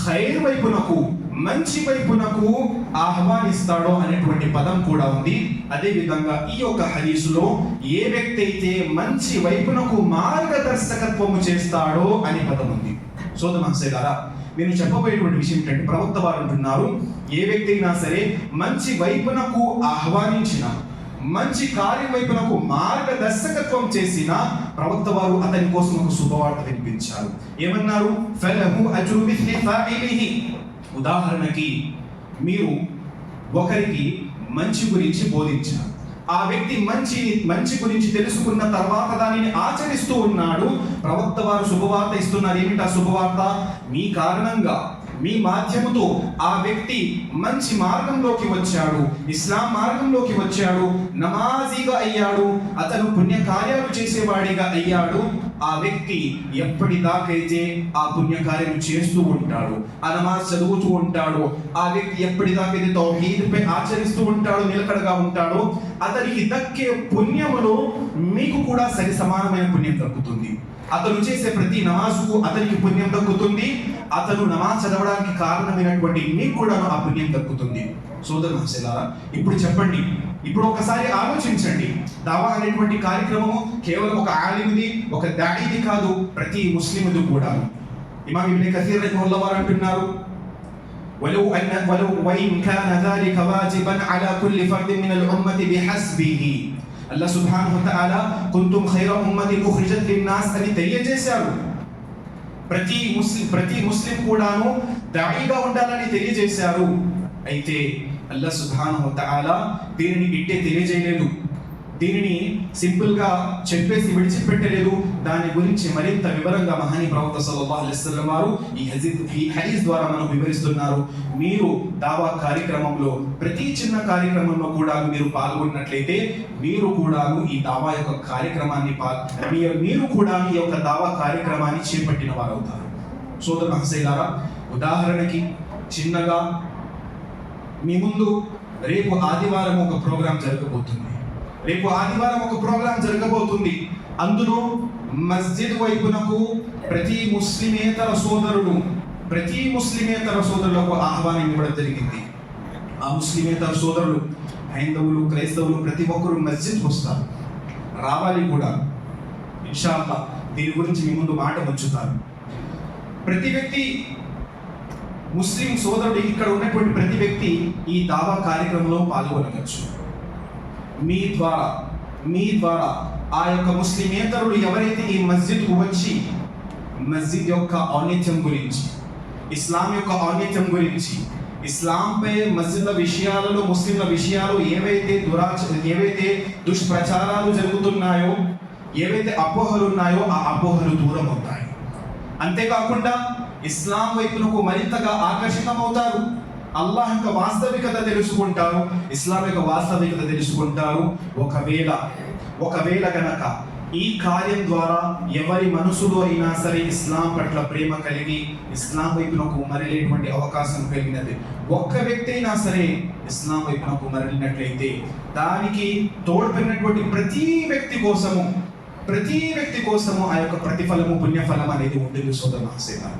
ఖైర్ వైపునకు, మంచి వైపునకు ఆహ్వానిస్తాడో అనేటువంటి పదం కూడా ఉంది. అదే విధంగా ఈ యొక్క హదీసులో ఏ వ్యక్తి అయితే మంచి వైపునకు మార్గదర్శకత్వము చేస్తాడో అనే పదం ఉంది. సోదర మహాశయులారా, నేను చెప్పబోయేటువంటి విషయం ఏంటంటే ప్రవక్త వారు అంటున్నారు, ఏ వ్యక్తి అయినా సరే మంచి వైపునకు ఆహ్వానించిన, మంచి కార్యం వైపునకు మార్గదర్శకత్వం చేసిన ప్రవక్త వారు అతని కోసం ఒక శుభవార్త వినిపించారు. ఏమన్నారు? ఫలహు అజ్రు మిస్లి ఫాఇలిహి. ఉదాహరణకి మీరు ఒకరికి మంచి గురించి బోధించారు, ఆ వ్యక్తి మంచి గురించి తెలుసుకున్న తర్వాత దానిని ఆచరిస్తూ ఉన్నాడు. ప్రవక్త వారు శుభవార్త ఇస్తున్నారు. ఏమిటి ఆ శుభవార్త? మీ కారణంగా, మీ మాధ్యముతో ఆ వ్యక్తి మంచి మార్గంలోకి వచ్చాడు, ఇస్లాం మార్గంలోకి వచ్చాడు, నమాజీగా అయ్యాడు, అతను పుణ్యకార్యాలు చేసేవాడిగా అయ్యాడు. ఆ వ్యక్తి ఎప్పటిదాకైతే ఆ పుణ్యకార్యం చేస్తూ ఉంటాడు, ఆ నమాజ్ చదువుతూ ఉంటాడు, ఆ వ్యక్తి ఎప్పటిదాకైతే తౌహీద్పై ఆచరిస్తూ ఉంటాడు, నిలకడగా ఉంటాడు, అతనికి దక్కే పుణ్యములో మీకు కూడా సరి సమానమైన పుణ్యం దక్కుతుంది. అతను చేసే ప్రతి నమాజుకు అతనికి పుణ్యం దక్కుతుంది. అతను నమాజ్ చదవడానికి కారణమైనటువంటి మీకు కూడా ఆ పుణ్యం దక్కుతుంది. సోదర మహసలారా, ఇప్పుడు చెప్పండి, ఇప్పుడు ఒకసారి ఆలోచించండి. దావా అనేటువంటి కార్యక్రమము కేవలం ఒక ఆలిముది, ఒక దాయిది కాదు, ప్రతి ముస్లిముది కూడా. ఇమాం ఇబ్న్ కసీర్ రహిమహుల్లాహ్ వారు అంటున్నారు, ولو وإن كان ذلك واجبا على كل فرد من الأمة بحسبه. అల్లాహ్ సుబ్హానహు వ తఆలా కుంతుం ఖైర ఉమ్మతిన్ ఉఖ్రిజత్ లిన్నాస్ అని తెలియజేశారు. ప్రతి ముస్లిం కూడాను దాయిగా ఉండాలని తెలియజేశారు. అయితే అల్లాహ్ సుబ్హానహు వ తఆలా దీనిని ఇట్టే తెలియజేయలేదు, దీనిని సింపుల్ గా చెప్పేసి విడిచిపెట్టలేదు. దాని గురించి మరింత వివరంగా మహాని ప్రవక్త సల్లల్లాహు అలైహి వసల్లం వారు ఈ హదీస్ ద్వారా మనకు వివరిస్తున్నారు. మీరు దావా కార్యక్రమంలో ప్రతి చిన్న కార్యక్రమంలో కూడా మీరు పాల్గొన్నట్లయితే మీరు కూడాను ఈ దావా యొక్క కార్యక్రమాన్ని మీరు కూడా ఈ యొక్క దావా కార్యక్రమాన్ని చేపట్టిన వారు అవుతారు. సోదర మహసైలారా, ఉదాహరణకి చిన్నగా మీ ముందు రేపు ఆదివారం ఒక ప్రోగ్రాం జరగబోతుంది. అందులో మస్జిద్ వైపునకు ప్రతి ముస్లిమేతర సోదరులకు ఆహ్వానం ఇవ్వడం జరిగింది. ఆ ముస్లిమేతర సోదరులు, హైందవులు, క్రైస్తవులు ప్రతి ఒక్కరు మస్జిద్ వస్తారు, రావాలి కూడా. ఇన్షాఅల్లాహ్ దీని గురించి మీ ముందు మాట ఉంచుతారు. ప్రతి వ్యక్తి, ముస్లిం సోదరుడు, ఇక్కడ ఉన్నటువంటి ప్రతి వ్యక్తి ఈ దావా కార్యక్రమంలో పాల్గొనవచ్చు. మీ ద్వారా ఆ యొక్క ముస్లిమేతరులు ఎవరైతే ఈ మస్జిద్కు వచ్చి మస్జిద్ యొక్క ఔన్నత్యం గురించి, ఇస్లాం యొక్క ఔన్నత్యం గురించి, ఇస్లాంపై మస్జిద్ల విషయాలలో ముస్లింల విషయాలు ఏవైతే దుష్ప్రచారాలు జరుగుతున్నాయో, ఏవైతే అపోహలు ఉన్నాయో ఆ అపోహలు దూరం అవుతాయి. అంతేకాకుండా ఇస్లాం వైపునకు మరింతగా ఆకర్షితమవుతారు. అల్లాహ్ యొక్క వాస్తవికత తెలుసుకుంటారు, ఇస్లాం యొక్క వాస్తవికత తెలుసుకుంటారు. ఒకవేళ గనక ఈ కార్యం ద్వారా ఎవరి మనసులో అయినా సరే ఇస్లాం పట్ల ప్రేమ కలిగి ఇస్లాం వైపునకు మరలేటువంటి అవకాశం కలిగినది, ఒక్క వ్యక్తి అయినా సరే ఇస్లాం వైపునకు మరలినట్లయితే దానికి తోడ్పడినటువంటి ప్రతి వ్యక్తి కోసము ఆ యొక్క ప్రతిఫలము, పుణ్యఫలం అనేది ఉంటుంది. సోదర మహాశైలారా,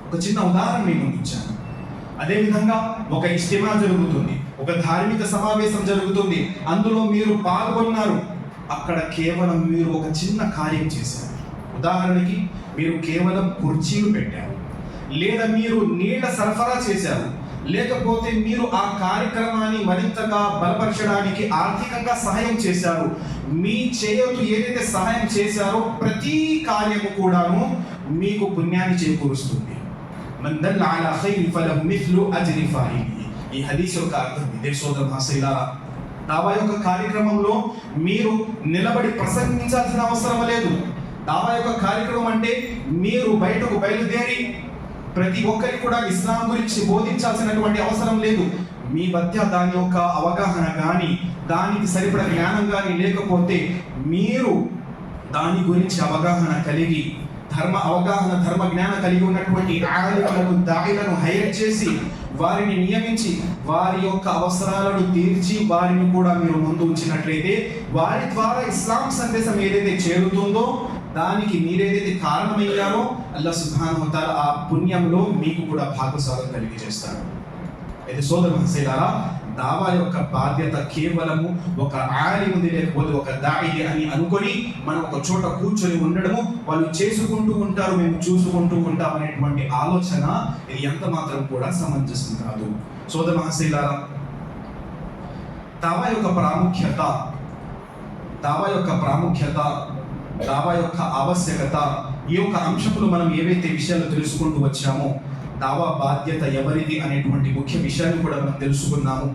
ఒక చిన్న ఉదాహరణ నేను ఇచ్చాను. అదేవిధంగా ఒక ఇజ్తిమా జరుగుతుంది, ఒక ధార్మిక సమావేశం జరుగుతుంది, అందులో మీరు పాల్గొన్నారు. అక్కడ కేవలం మీరు ఒక చిన్న కార్యం చేశారు. ఉదాహరణకి మీరు కేవలం కుర్చీలు పెట్టారు, లేదా మీరు నీళ్ల సరఫరా చేశారు, లేకపోతే మీరు ఆ కార్యక్రమాన్ని మరింతగా బలపరచడానికి ఆర్థికంగా సహాయం చేశారు. మీ చేయొద్దు ఏదైతే సహాయం చేశారో ప్రతి కార్యము కూడాను మీకు పుణ్యాన్ని చేకూరుస్తుంది. మన్ దల్ల అలా ఖైర్ ఫలహు మిస్లు అజ్రి ఫాయిలిహి. ఈ హదీస్ యొక్క అర్థం ఇదే. సోదర మహాశైలారా, దావా యొక్క కార్యక్రమంలో మీరు నిలబడి ప్రసంగించాల్సిన అవసరం లేదు. దావా యొక్క కార్యక్రమం అంటే మీరు బయటకు బయలుదేరి ప్రతి ఒక్కరికి కూడా ఇస్లాం గురించి బోధించాల్సినటువంటి అవసరం లేదు. మీ మధ్య దాని యొక్క అవగాహన కానీ, దానికి సరిపడ జ్ఞానం కానీ లేకపోతే మీరు దాని గురించి అవగాహన కలిగి ధర్మ జ్ఞానం కలిగి ఉన్నటువంటి ఆలిములను, దాయిలను హైర్ చేసి వారిని నియమించి వారి యొక్క అవసరాలను తీర్చి వారిని కూడా మీరు ముందు ఉంచినట్లయితే వారి ద్వారా ఇస్లాం సందేశం ఏదైతే చేరుతుందో దానికి మీరేదైతే కారణమయ్యారో అల్లాహ్ సుబ్హానహు వ తఆలా ఆ పుణ్యంలో మీకు కూడా భాగస్వామ్యం కలిగి చేస్తారు. అయితే సోదర మహసైలారా, దావా యొక్క బాధ్యత కేవలము ఒక ఆలిముది లేకపోతే ఒక దాయి అని అనుకొని మనం ఒక చోట కూర్చొని ఉండడము, వాళ్ళు చేసుకుంటూ ఉంటారు, మేము చూసుకుంటూ ఉంటాం అనేటువంటి ఆలోచన ఇది ఎంత మాత్రం కూడా సమంజసం కాదు. సోదర మహసైలారా, దావా యొక్క ప్రాముఖ్యత, దావా యొక్క ఆవశ్యకత, ఈ యొక్క అంశంలో మనం ఏవైతే విషయాలు తెలుసుకుంటూ వచ్చామో దావా బాధ్యత ఎవరిది అనేటువంటి ముఖ్య విషయాన్ని కూడా మనం తెలుసుకున్నాము.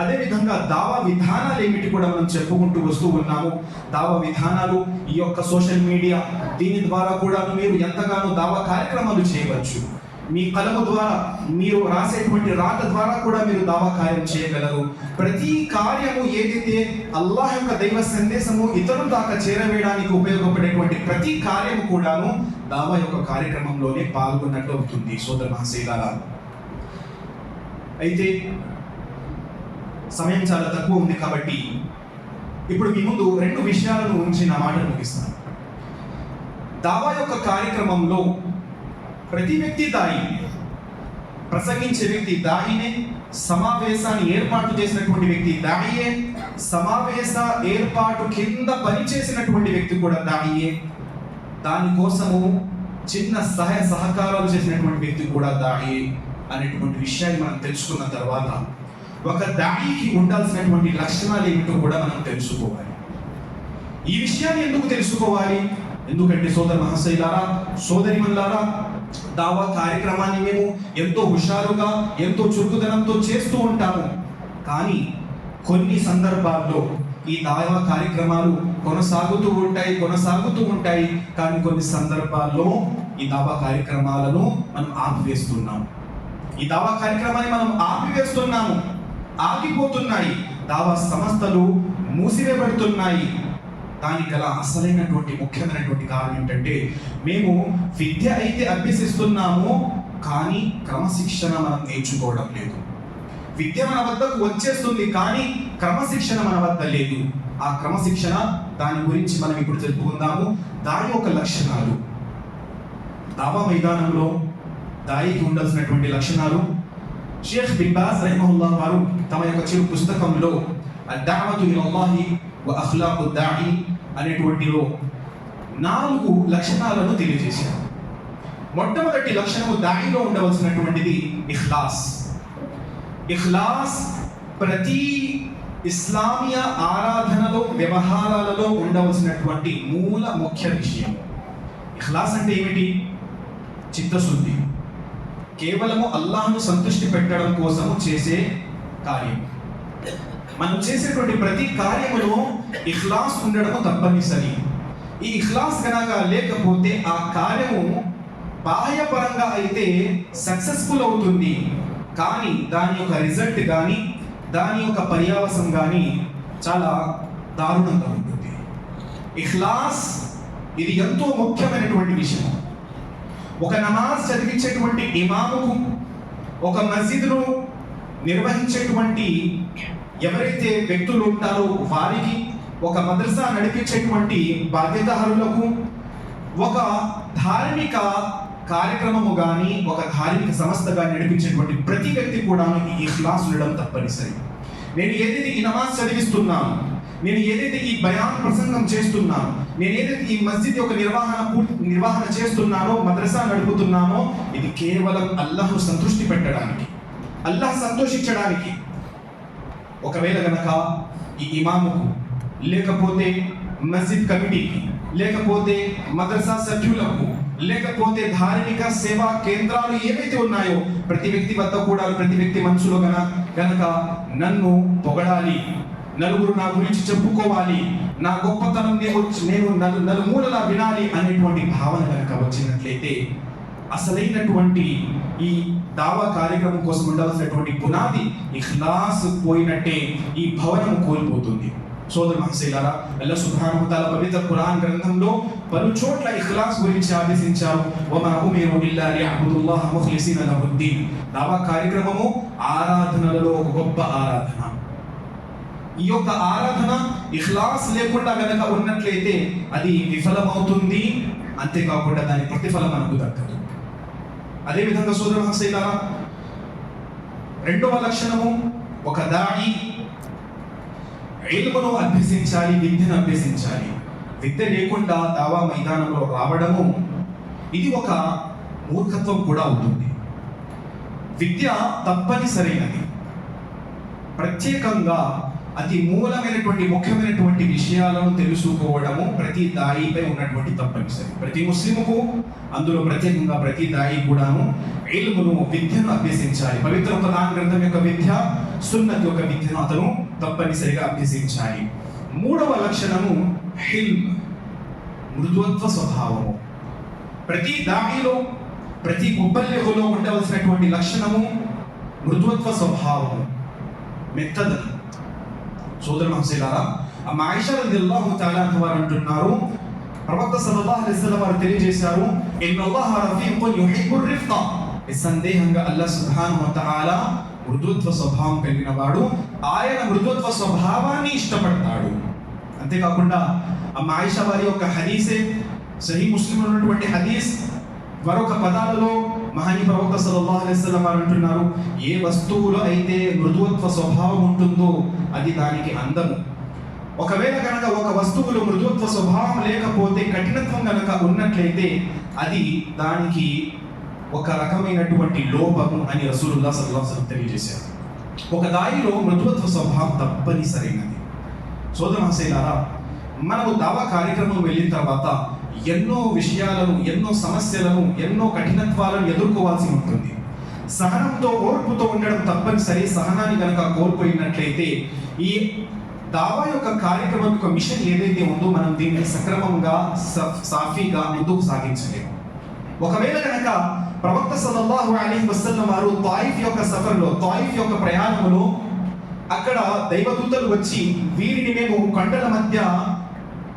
అదేవిధంగా దావా విధానాలు ఏమిటి కూడా మనం చెప్పుకుంటూ వస్తూ ఉన్నాము. దావా విధానాలు, ఈ యొక్క సోషల్ మీడియా, దీని ద్వారా కూడా మీరు ఎంతగానో దావా కార్యక్రమాలు చేయవచ్చు. మీ కలము ద్వారా, మీరు రాసేటువంటి రాత ద్వారా కూడా మీరు దావా కార్యం చేయగలరు. ప్రతి కార్యము ఏదైతే అల్లాహ్ యొక్క దైవ సందేశము ఇతరుల దాకా చేరవేయడానికి ఉపయోగపడేటువంటి ప్రతి కార్యము కూడాను దావా యొక్క కార్యక్రమంలోనే పాల్గొన్నట్లు అవుతుంది. సోదర మహాశైలారా, అయితే సమయం చాలా తక్కువ ఉంది కాబట్టి ఇప్పుడు మీ ముందు రెండు విషయాలను ఉంచి నా మాటలు ముగిస్తాను. దావా యొక్క కార్యక్రమంలో ప్రతి వ్యక్తి దాయి, ప్రసంగించే వ్యక్తి దాయినే, సమావేశాన్ని ఏర్పాటు చేసినటువంటి వ్యక్తి దాయియే, సమావేశ ఏర్పాటు కింద పనిచేసినటువంటి వ్యక్తి కూడా దాయియే, దానికోసము చిన్న సహాయ సహకారాలు చేసినటువంటి వ్యక్తి కూడా దాయి అనేటువంటి విషయాన్ని మనం తెలుసుకున్న తర్వాత ఒక దాయికి ఉండాల్సినటువంటి లక్షణాలు ఏమిటో కూడా మనం తెలుసుకోవాలి. ఈ విషయాన్ని ఎందుకు తెలుసుకోవాలి? ఎందుకంటే సోదర మహాశైలారా, సోదరిమల్లారా, దావా కార్యక్రమాన్ని మేము ఎంతో హుషారుగా, ఎంతో చురుకుదనంతో చేస్తూ ఉంటాము. కానీ కొన్ని సందర్భాల్లో ఈ దావా కార్యక్రమాలు కొనసాగుతూ ఉంటాయి. కానీ కొన్ని సందర్భాల్లో ఈ దావా కార్యక్రమాలను మనం ఆపివేస్తున్నాము. ఈ దావా కార్యక్రమాన్ని మనం ఆపివేస్తున్నాము, ఆగిపోతున్నాయి. దావా సంస్థలు మూసివేయబడుతున్నాయి. దానికి గల అసలైనటువంటి ముఖ్యమైనటువంటి కారణం ఏంటంటే, మేము విద్య అయితే అభ్యసిస్తున్నాము, కానీ క్రమశిక్షణ మనం నేర్చుకోవడం లేదు. విద్య మన వద్దకు వచ్చేస్తుంది, కానీ క్రమశిక్షణ మన వద్ద లేదు. ఆ క్రమశిక్షణ, దాని గురించి మనం ఇప్పుడు తెలుపుకుందాము. దాని యొక్క లక్షణాలు, దావా మైదానంలో దాయికి ఉండాల్సినటువంటి లక్షణాలు షేఖ్ బిన్ బాజ్ రహిమహుల్లాహ్ వారు తమ యొక్క చిరు పుస్తకంలో అద్దావతు ఇలల్లాహి వ అఖ్లాఖు దాయి అనేటువంటిలో 4 లక్షణాలను తెలియజేశారు. మొట్టమొదటి లక్షణము దాయిలో ఉండవలసినటువంటిది ఇఖ్లాస్. ఇఖ్లాస్ ప్రతి ఇస్లామీయ ఆరాధనలో, వ్యవహారాలలో ఉండవలసినటువంటి మూల ముఖ్య విషయం. ఇఖ్లాస్ అంటే ఏమిటి? చిత్తశుద్ధి, కేవలము అల్లాహ్ను సంతృష్టి పెట్టడం కోసము చేసే కార్యం. మనం చేసేటువంటి ప్రతి కార్యములో ఇఖ్లాస్ ఉండడము తప్పనిసరి. ఈ ఇఖ్లాస్ కనుక లేకపోతే ఆ కార్యము బాహ్యపరంగా అయితే సక్సెస్ఫుల్ అవుతుంది, కానీ దాని యొక్క రిజల్ట్ కానీ, దాని యొక్క పర్యావసం కానీ చాలా దారుణంగా ఉంటుంది. ఇఖ్లాస్ ఇది ఎంతో ముఖ్యమైనటువంటి విషయం. ఒక నమాజ్ చదివించేటువంటి ఇమాముకు, ఒక మస్జిద్ను నిర్వహించేటువంటి ఎవరైతే వ్యక్తులు ఉంటారో వారికి, ఒక మద్రసా నడిపించేటువంటి బాధ్యతాదారులకు, ఒక ధార్మిక కార్యక్రమము కానీ, ఒక ధార్మిక సంస్థ కానీ నడిపించేటువంటి ప్రతి వ్యక్తి కూడా ఈ ఇఖ్లాస్ ఉండడం తప్పనిసరి. నేను ఏదైతే ఈ నమాజ్ చదివిస్తున్నాను, నేను ఏదైతే ఈ బయాన్ ప్రసంగం చేస్తున్నాను, నేను ఏదైతే ఈ మస్జిద్ యొక్క నిర్వహణ చేస్తున్నానో, మద్రసా నడుపుతున్నానో, ఇది కేవలం అల్లాహ్ను సంతృష్టి పెట్టడానికి, అల్లాహ్ సంతోషించడానికి. ఒకవేళ గనక ఈ ఇమాముకు, లేకపోతే మస్జిద్ కమిటీకి, లేకపోతే మద్రసా సభ్యులకు, లేకపోతే ధార్మిక సేవా కేంద్రాలు ఏవైతే ఉన్నాయో ప్రతి వ్యక్తి వద్ద కూడా, ప్రతి వ్యక్తి మనసులో గనక నన్ను పొగడాలి, నలుగురు నా గురించి చెప్పుకోవాలి, నా గొప్పతనం నేను నలుమూలలా వినాలి అనేటువంటి భావన కనుక వచ్చినట్లయితే అసలైనటువంటి ఈ దావా కార్యక్రమం కోసం ఉండాల్సినటువంటి పునాది ఇఖ్లాస్ పోయినట్టే, ఈ భవనం కోల్పోతుంది. సోదర మహశైలారా, అల్లాహ్ సుబ్హానహు వ తఆలా పవిత్ర ఖురాన్ గ్రంథంలో పలు చోట్ల ఇఖ్లాస్ గురించి ఆదేశించారు. వమా ఉమిరు ఇల్లా లియఅబుదుల్లాహ ముఖ్లిసీన లహుద్దీన్. దావా కార్యక్రమము ఆరాధనలలో ఒక గొప్ప ఆరాధన. ఈ యొక్క ఆరాధన ఇఖ్లాస్ లేకుండా గనక ఉన్నట్లయితే అది విఫలమవుతుంది, అంతేకాకుండా దాని ప్రతిఫలం మనకు దక్కదు. అదేవిధంగా సోదర మహశైలారా, రెండవ లక్షణము, ఒక దాయి ఇల్మును అభ్యసించాలి, విద్యను అభ్యసించాలి. విద్య లేకుండా దావా మైదానంలో రావడము ఇది ఒక మూర్ఖత్వం కూడా అవుతుంది. విద్య తప్పనిసరైనది, ప్రత్యేకంగా అతి మూలమైనటువంటి ముఖ్యమైనటువంటి విషయాలను తెలుసుకోవడము ప్రతి దాయిపై ఉన్నటువంటి తప్పనిసరి. ప్రతి ముస్లిముకు, అందులో ప్రత్యేకంగా ప్రతి దాయి కూడాను ఇల్మును, విద్యను అభ్యసించాలి. పవిత్ర ఖురాన్ గ్రంథం యొక్క విద్య, సున్నత్ యొక్క విద్యను అతను తప్పనిసరిగా అభ్యసించాలి. మూడవ లక్షణము హిల్మ్, మృదుత్వ స్వభావము. ప్రతి దాయిలో, ప్రతి ముబల్లిగులో ఉండవలసినటువంటి లక్షణము మృదుత్వ స్వభావము, మెత్తదనం. సోదర మహశైలారా, అమ్మ ఆయిషా రదియల్లాహు తఆలా వారు అంటున్నారు, ప్రవక్త సల్లల్లాహు అలైహి వసల్లం వారు తెలియజేశారు, ఇన్నల్లాహ రఫీఖున్ యుహిబ్బుర్ రిఫ్క. నిస్సందేహంగా అల్లాహ్ సుబ్హానహు వ తఆలా మృదుత్వ స్వభావం కలిగిన వాడు, ఆయన మృదుత్వ స్వభావాన్ని ఇష్టపడతాడు. అంతేకాకుండా అమ్మ ఆయిషా వారి యొక్క హదీసే సహీ ముస్లింలో ఉన్నటువంటి హదీస్ మరొక పదాలలో మహనీయ ప్రవక్త సల్లల్లాహు అలైహి వసల్లం వారు అంటున్నారు, ఏ వస్తువులో అయితే మృదువత్వ స్వభావం ఉంటుందో అది దానికి అందము. ఒకవేళ కనుక ఒక వస్తువులో మృదువత్వ స్వభావం లేకపోతే, కఠినత్వం కనుక ఉన్నట్లయితే అది దానికి ఒక రకమైనటువంటి లోపము అని రసూలుల్లాహ్ సల్లల్లాహు అలైహి వసల్లం తెలియజేశారు. ఒక దాయిలో మృదువత్వ స్వభావం తప్పనిసరైనది. సోదర మహాశయులారా, మనము దావా కార్యక్రమం వెళ్ళిన తర్వాత ఎన్నో విషయాలను, ఎన్నో సమస్యలను, ఎన్నో కఠినత్వాలను ఎదుర్కోవాల్సి ఉంటుంది. సహనంతో, ఓర్పుతో ఉండడం తప్పనిసరి. సహనాన్ని కనుక కోల్పోయినట్లయితే ఈ దావా యొక్క కార్యక్రమం యొక్క మిషన్ ఏదైతే ఉందో మనం దీన్ని సక్రమంగా, సాఫీగా ముందుకు సాగించలేము. ఒకవేళ కనుక ప్రవక్త సల్లల్లాహు అలైహి వసల్లం వారు తాయిఫ్ యొక్క సఫర్లో, తాయిఫ్ యొక్క ప్రయాణంలో అక్కడ దైవదూతలు వచ్చి వీరిని మేము కొండల మధ్య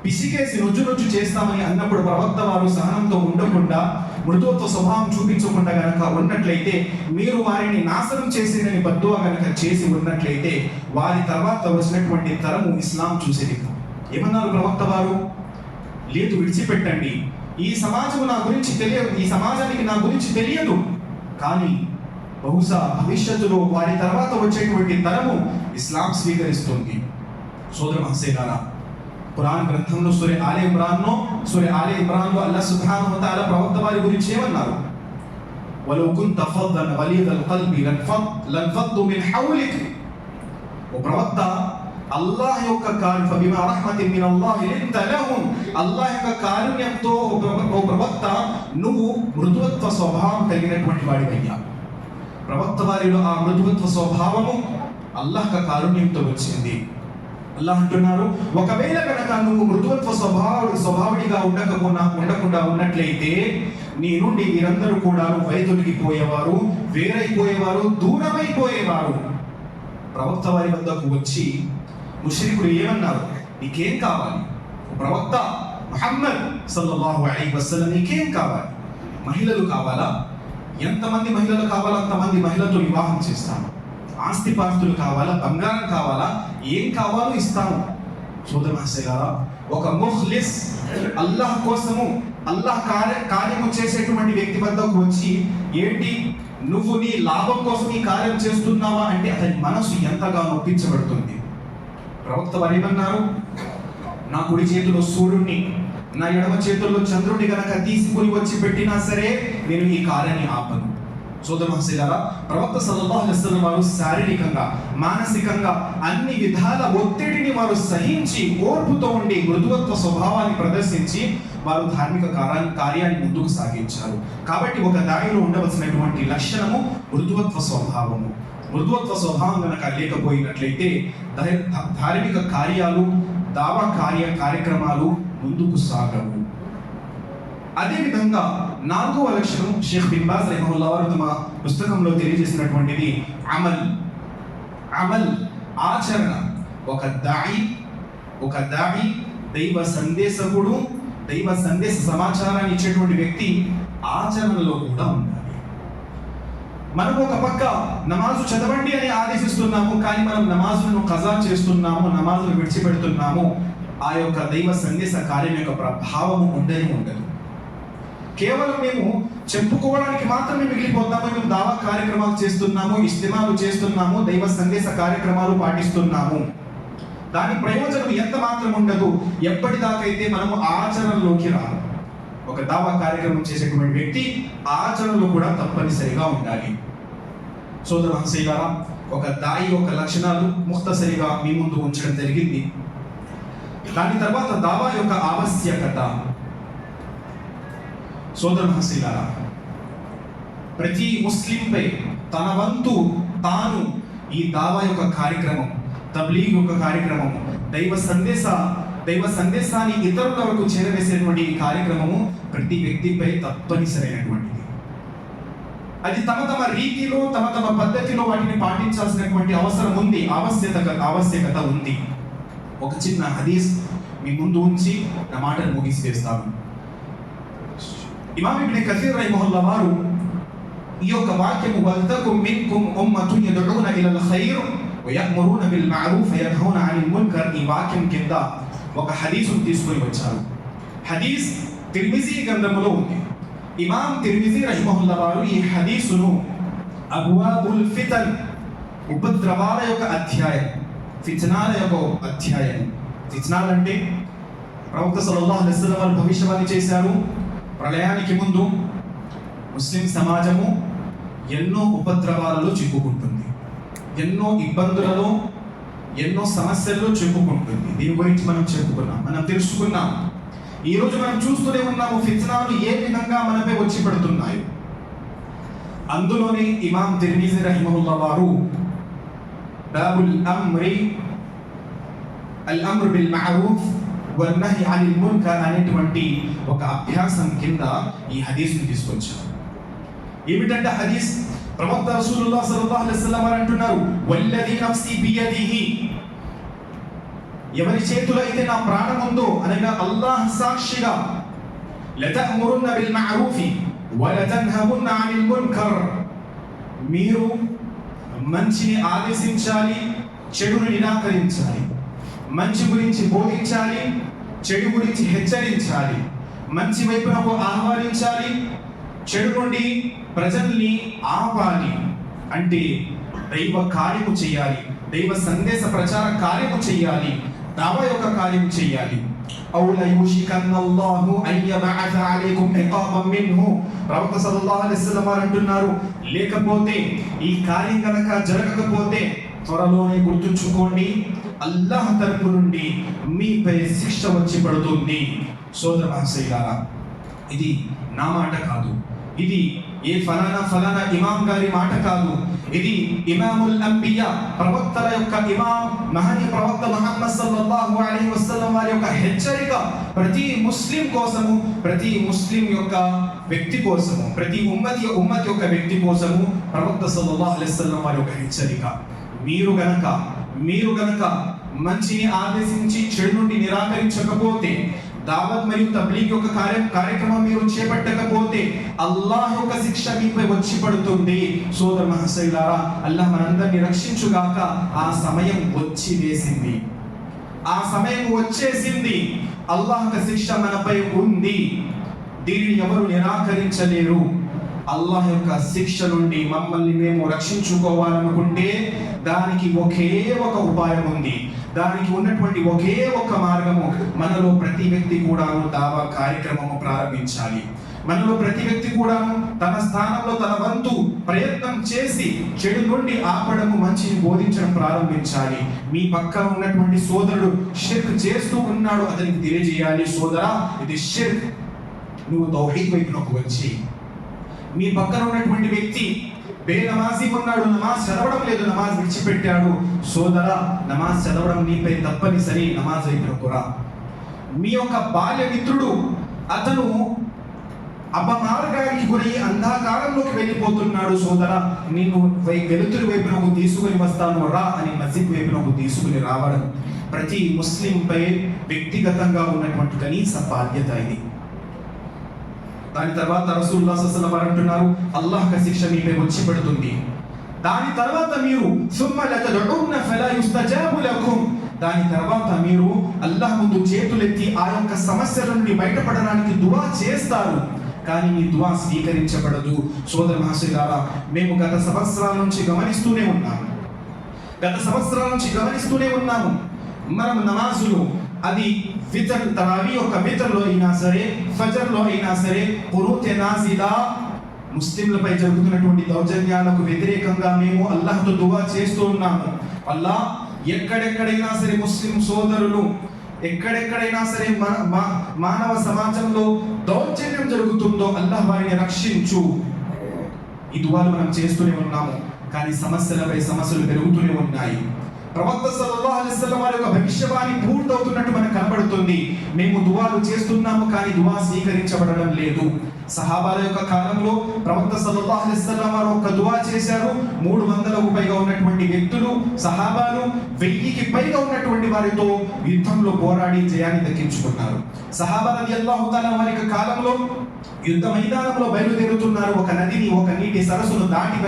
పిసికేసి రుజు చేస్తామని అన్నప్పుడు ప్రవక్త వారు సహనంతో ఉండకుండా, మృదుత్వ స్వభావం చూపించకుండా గనక ఉన్నట్లయితే, మీరు వారిని నాశనం చేసిందని బద్దువా గనక చేసి ఉన్నట్లయితే వారి తర్వాత వచ్చినటువంటి తరము ఇస్లాం చూసేది. ఏమన్నారు ప్రవక్త వారు? లేదు, విడిచిపెట్టండి, ఈ సమాజం నా గురించి తెలియదు, ఈ సమాజానికి నా గురించి తెలియదు, కానీ బహుశా భవిష్యత్తులో వారి తర్వాత వచ్చేటువంటి తరము ఇస్లాం స్వీకరిస్తుంది. సోదర మహాశయులారా, ఖురాన్ గ్రంథంలో సూర ఆలే ఇమ్రాన్లో అల్లాహ్ సుబ్హానహు వ తఆలా ప్రవక్త వారి గురించి ఏమన్నారు? వలౌ కున్త ఫద్దన్ గలీదల్ ఖల్బి లన్ఫద్దు మిన్ హౌలిక్. ఓ ప్రవక్త, అల్లాహ్ యొక్క కారుణ్యం, బిమా రహ్మతిన్ మిన్ అల్లాహి లింత లహుం, అల్లాహ్ యొక్క కారుణ్యంతో ఓ ప్రవక్త నువ్వు మృదుత్వ స్వభావం కలిగినటువంటి వాడివయ్యా. ప్రవక్త వారిలో ఆ మృదుత్వ స్వభావము అల్లాహ్ యొక్క కారుణ్యంతో వచ్చింది. అల్లాహ్ అంటున్నారు, ఒకవేళ కనుక నువ్వు మృదుత్వ స్వభావుడిగా ఉండకుండా ఉన్నట్లయితే నీ నుండి వీరందరూ కూడా వైదొలిగిపోయేవారు, వేరైపోయేవారు, దూరమైపోయేవారు. ప్రవక్త వారి వద్దకు వచ్చి ముష్రికులు ఏమన్నారు? నీకేం కావాలి? ప్రవక్త ముహమ్మద్ సల్లల్లాహు అలైహి వసల్లం, నీకేం కావాలి? మహిళలు కావాలా? ఎంతమంది మహిళలు కావాలా అంతమంది మహిళలతో వివాహం చేస్తాము. ఆస్తిపాస్తులు కావాలా? బంగారం కావాలా? ఏం కావాలో ఇస్తాము. సోదర మహాశయులారా, ఒక ముఖ్లిస్, అల్లాహ్ కోసము, అల్లాహ్ కార్యము చేసేటువంటి వ్యక్తి వద్దకు వచ్చి, ఏంటి నువ్వు నీ లాభం కోసం ఈ కార్యం చేస్తున్నావా అంటే అతని మనసు ఎంతగా నొప్పించబడుతుంది. ప్రవక్త వారు ఏమన్నారు? నా కుడి చేతిలో సూర్యుడిని, నా ఎడమ చేతుల్లో చంద్రుడిని గనక తీసుకుని వచ్చి పెట్టినా సరే నేను ఈ కార్యాన్ని ఆపను. సోదర మహాశయులారా, ప్రవక్త సల్లల్లాహు అలైహి వసల్లం వారు శారీరకంగా, మానసికంగా అన్ని విధాల ఒత్తిడిని వారు సహించి, ఓర్పుతో ఉండి, మృదువత్వ స్వభావాన్ని ప్రదర్శించి వారు ధార్మిక కార్యాన్ని ముందుకు సాగించారు. కాబట్టి ఒక దాయిలో ఉండవలసినటువంటి లక్షణము మృదువత్వ స్వభావము. మృదువత్వ స్వభావం కనుక లేకపోయినట్లయితే ధార్మిక కార్యాలు, దావా కార్యక్రమాలు ముందుకు సాగవు. అదేవిధంగా 4వ లక్షణం షేఖ్ బిన్ బాజ్ రహిమహుల్లాహ్ వారు తమ పుస్తకంలో తెలియజేసినటువంటిది అమల్, ఆచరణ. ఒక దాయి దైవ సందేశకుడు, దైవ సందేశ సమాచారాన్ని ఇచ్చేటువంటి వ్యక్తి ఆచరణలో కూడా ఉండాలి. మనం ఒక పక్క నమాజు చదవండి అని ఆదేశిస్తున్నాము, కానీ మనం నమాజులను ఖజా చేస్తున్నాము, నమాజును విడిచిపెడుతున్నాము. ఆ యొక్క దైవ సందేశ కార్యం యొక్క ప్రభావము ఉండదు. కేవలం మేము చెప్పుకోవడానికి మాత్రమే మిగిలిపోతాము. మేము దావా కార్యక్రమాలు చేస్తున్నాము, ఇస్తిమాలు చేస్తున్నాము, దైవ సందేశ కార్యక్రమాలు పాటిస్తున్నాము, దాని ప్రయోజనం ఎంత మాత్రం ఉండదు ఎప్పటిదాకైతే మనము ఆచరణలోకి రాము. ఒక దావా కార్యక్రమం చేసేటువంటి వ్యక్తి ఆచరణలో కూడా తప్పనిసరిగా ఉండాలి. సోదర మహాశయులారా, ఒక దాయి యొక్క లక్షణాలు ముఖ్తసరిగా మీ ముందు ఉంచడం జరిగింది. దాని తర్వాత దావా యొక్క ఆవశ్యకత. సోదర మహాశయులారా, ప్రతి ముస్లింపై తన వంతు తాను ఈ దావా యొక్క కార్యక్రమం, తబ్లీగ్ యొక్క కార్యక్రమం, దైవ సందేశాన్ని ఇతరుల వరకు చేరవేసేటువంటి ఈ కార్యక్రమము ప్రతి వ్యక్తిపై తప్పనిసరైనటువంటిది. అది తమ రీతిలో, తమ పద్ధతిలో వాటిని పాటించాల్సినటువంటి అవసరం ఉంది, ఆవశ్యకత ఉంది. ఒక చిన్న హదీస్ మీ ముందు ఉంచి నా మాటను ముగిసివేస్తాను. ఇమామ్ ఇబ్న్ కసీర్ రహిమహుల్లాహ్ వారు ఈ యొక్క వాక్యము వల్తకుం మిన్కుం ఉమ్మతున్ యదుఊన ఇలల్ ఖైర్ వయఅమురున బిల్ మఅరూఫ్ వయన్హౌన అనిల్ మున్కర్, ఈ వాక్యం కింద ఒక హదీసును తీసుకొని వచ్చారు. హదీస్ తిర్మిజీ గ్రంథములో ఉంది. ఇమాం తిర్మిజీ రహిమహుల్లా వారు ఈ హదీసును అబ్వాబుల్ ఫితన్, ఉపద్రవాల యొక్క అధ్యాయం, ఫిత్నాల యొక్క అధ్యాయం. ఫిత్నాలంటే ప్రవక్త సల్లల్లాహు అలైహి వసల్లం వారు భవిష్యవాణి చేశారు, ప్రళయానికి ముందు ముస్లిం సమాజము ఎన్నో ఉపద్రవాలలో చిక్కుకుంటుంది, ఎన్నో ఇబ్బందులలో, ఎన్నో సమస్యల్లో చిక్కుకుంటుంది. దీని గురించి మనం చెప్పుకున్నాం, మనం తెలుసుకున్నాం. ఈరోజు మనం చూస్తూనే ఉన్నాము ఫిత్నాలు ఏ విధంగా మనపై వచ్చి పడుతున్నాయి. అందులోనే ఇమాం తిర్మిజీ రహిమహుల్లా వారు బాబుల్ అమ్రి, అల్ అమ్ర్ బిల్ మఅరూఫ్ వన్ నహీ అనిల్ మున్కర్ అనేటువంటి ఒక అభ్యాసం కింద ఈ హదీస్ని తీసుకొచ్చారు. ఏమిటంటే హదీస్ ప్రవక్త రసూలుల్లాహ్ సల్లల్లాహు అలైహి వసల్లం వారు అంటున్నారు, వల్లదీ నఫ్సీ బియదిహి, ఎవరి చేతిలో అయితే నా ప్రాణం ఉందో అనగా అల్లాహ్ సాక్షిగా, లతఅమురున్న బిల్ మఅరూఫి వలతన్హవున్న అనిల్ మున్కర్, మీరు మంచిని ఆదేశించాలి, చెడును నిరాకరించాలి, మంచి గురించి బోధించాలి, చెడు గురించి హెచ్చరించాలి, మంచి వైపునకు ఆహ్వానించాలి, చెడు నుండి ప్రజల్ని ఆపాలి. అంటే దైవ కార్యము చేయాలి, దైవ సందేశ ప్రచార కార్యము చేయాలి, దావ యొక్క కార్యం చేయాలి. ఔల యుషికన్నల్లాహు అయ్యబఅథ అలైకుం ఇకాబం మిన్హు, ప్రవక్త సల్లల్లాహు అలైహి వసల్లం వారు అంటున్నారు, లేకపోతే ఈ కార్యం కనుక జరగకపోతే త్వరలోనే గుర్తుంచుకోండి, అల్లాహ్ తరపు నుండి మీపై శిక్ష వచ్చి పడుతుంది. సోదర మహాశయులారా, ఇది నా మాట కాదు, ఇది ఏ ఫలానా ఇమాం గారి మాట కాదు, ఇది ఇమాముల్ అంబియా, ప్రవక్తల యొక్క ఇమాం, మహనీయ ప్రవక్త ముహమ్మద్ సల్లల్లాహు అలైహి వసల్లం వారి యొక్క హెచ్చరిక. ప్రతి ముస్లిం కోసము, ప్రతి ముస్లిం యొక్క వ్యక్తి కోసము, ప్రతి ఉమ్మతి యొక్క వ్యక్తి కోసము ప్రవక్త సల్లల్లాహు అలైహి వసల్లం వారి యొక్క హెచ్చరిక. మీరు గనక మంచిని ఆదేశించి చెడు నుండి నిరాకరించకపోతే, దావత్ మరియు తబ్లీగ్ యొక్క కార్యక్రమం మీరు చేపట్టకపోతే అల్లాహ్ యొక్క శిక్ష మీపై వచ్చి పడుతుంది. సోదర మహాశయులారా, అల్లాహ్ మనందరినీ రక్షించుగాక. ఆ సమయం వచ్చేసింది, అల్లాహ్ యొక్క శిక్ష మనపై ఉంది. దీనిని ఎవరు నిరాకరించలేరు. అల్లాహ్ యొక్క శిక్ష నుండి మమ్మల్ని మేము రక్షించుకోవాలనుకుంటే దానికి ఒకే ఒక ఉపాయం ఉంది, దానికి ఉన్నటువంటి ఒకే ఒక మార్గము. మనలో ప్రతి వ్యక్తి కూడాను దావా కార్యక్రమము ప్రారంభించాలి. మనలో ప్రతి వ్యక్తి కూడాను తన స్థానంలో తన వంతు ప్రయత్నం చేసి చెడు నుండి ఆపడము, మంచిని బోధించడం ప్రారంభించాలి. మీ పక్కన ఉన్నటువంటి సోదరుడు షిర్క్ చేస్తూ ఉన్నాడు, అతనికి తెలియజేయాలి, సోదరా ఇది షిర్క్, నువ్వు తౌహీద్ వైపునకు వచ్చి. మీ పక్కన ఉన్నటువంటి వ్యక్తి బేనమాజీ ఉన్నాడు, నమాజ్ చదవడం లేదు, నమాజ్ విడిచిపెట్టాడు, సోదరా నమాజ్ చదవడం నీపై తప్పనిసరి, నమాజ్ వైపునకు రా. మీ యొక్క బాల్య మిత్రుడు అతను అపమార్గానికి గురి అంధకారంలోకి వెళ్ళిపోతున్నాడు, సోదరా నిన్ను వెలుతురు వైపునకు తీసుకుని వస్తాను రా అని మస్జిద్ వైపునకు తీసుకుని రావడం ప్రతి ముస్లింపై వ్యక్తిగతంగా ఉన్నటువంటి కనీస బాధ్యత ఇది. దాని తర్వాత రసూలుల్లాహి సల్లల్లాహు అలైహి వసల్లం అంటున్నారు, అల్లాహ్ యొక్క శిక్ష మీపై వచ్చి పడుతుంది. దాని తర్వాత మీరు సుమ్మ లతదుఉన ఫలా యుస్తజాబు లకుం, దాని తర్వాత మీరు అల్లాహ్ ముందు చేతులెత్తి ఆ యొక్క సమస్యల నుండి బయటపడడానికి దువా చేస్తారు, కానీ మీ దువా స్వీకరించబడదు. సోదర మహాశయులారా, మేము గత సంవత్సరాల నుంచి గమనిస్తూనే ఉన్నాము. మనం నమాజులు, అది వితర్ తరావీ యొక్క వితర్లో అయినా సరే, ఫజర్లో అయినా సరే, ఖునూత్ నాజిలా, ముస్లింలపై జరుగుతున్నటువంటి దౌర్జన్యాలకు వ్యతిరేకంగా మేము అల్లాహ్తో దువా చేస్తూ ఉన్నాము. అల్లాహ్ ఎక్కడెక్కడైనా సరే ముస్లిం సోదరులు, ఎక్కడెక్కడైనా సరే మానవ సమాజంలో దౌర్జన్యం జరుగుతుందో అల్లాహ్ వారిని రక్షించు. ఈ దువాలు మనం చేస్తూనే ఉన్నాము, కానీ సమస్యలపై సమస్యలు పెరుగుతూనే ఉన్నాయి. ప్రవక్త సల్లల్లాహు అలైహి వసల్లం వారి యొక్క భవిష్యవాణి పూర్తవుతున్నట్టు మనకు కనబడుతుంది. మేము దువాలు చేస్తున్నాము, కానీ దువా స్వీకరించబడడం లేదు. సహాబాల యొక్క కాలంలో ప్రవక్త సల్లల్లాహు అలైహి వసల్లం వారు ఒక దుఆ చేశారు. 300కు పైగా ఉన్నటువంటి వ్యక్తులు సహాబాలు 1000కి పైగా ఉన్నటువంటి వారితో యుద్ధంలో పోరాడి జయాన్ని దక్కించుకున్నారు. సహాబా రలియల్లాహు తఆలా వారి యొక్క కాలంలో యుద్ధ మైదానంలో బయలుదేరుతున్నారు. ఒక నదిని, ఒక నీటి సరస్సును దాటి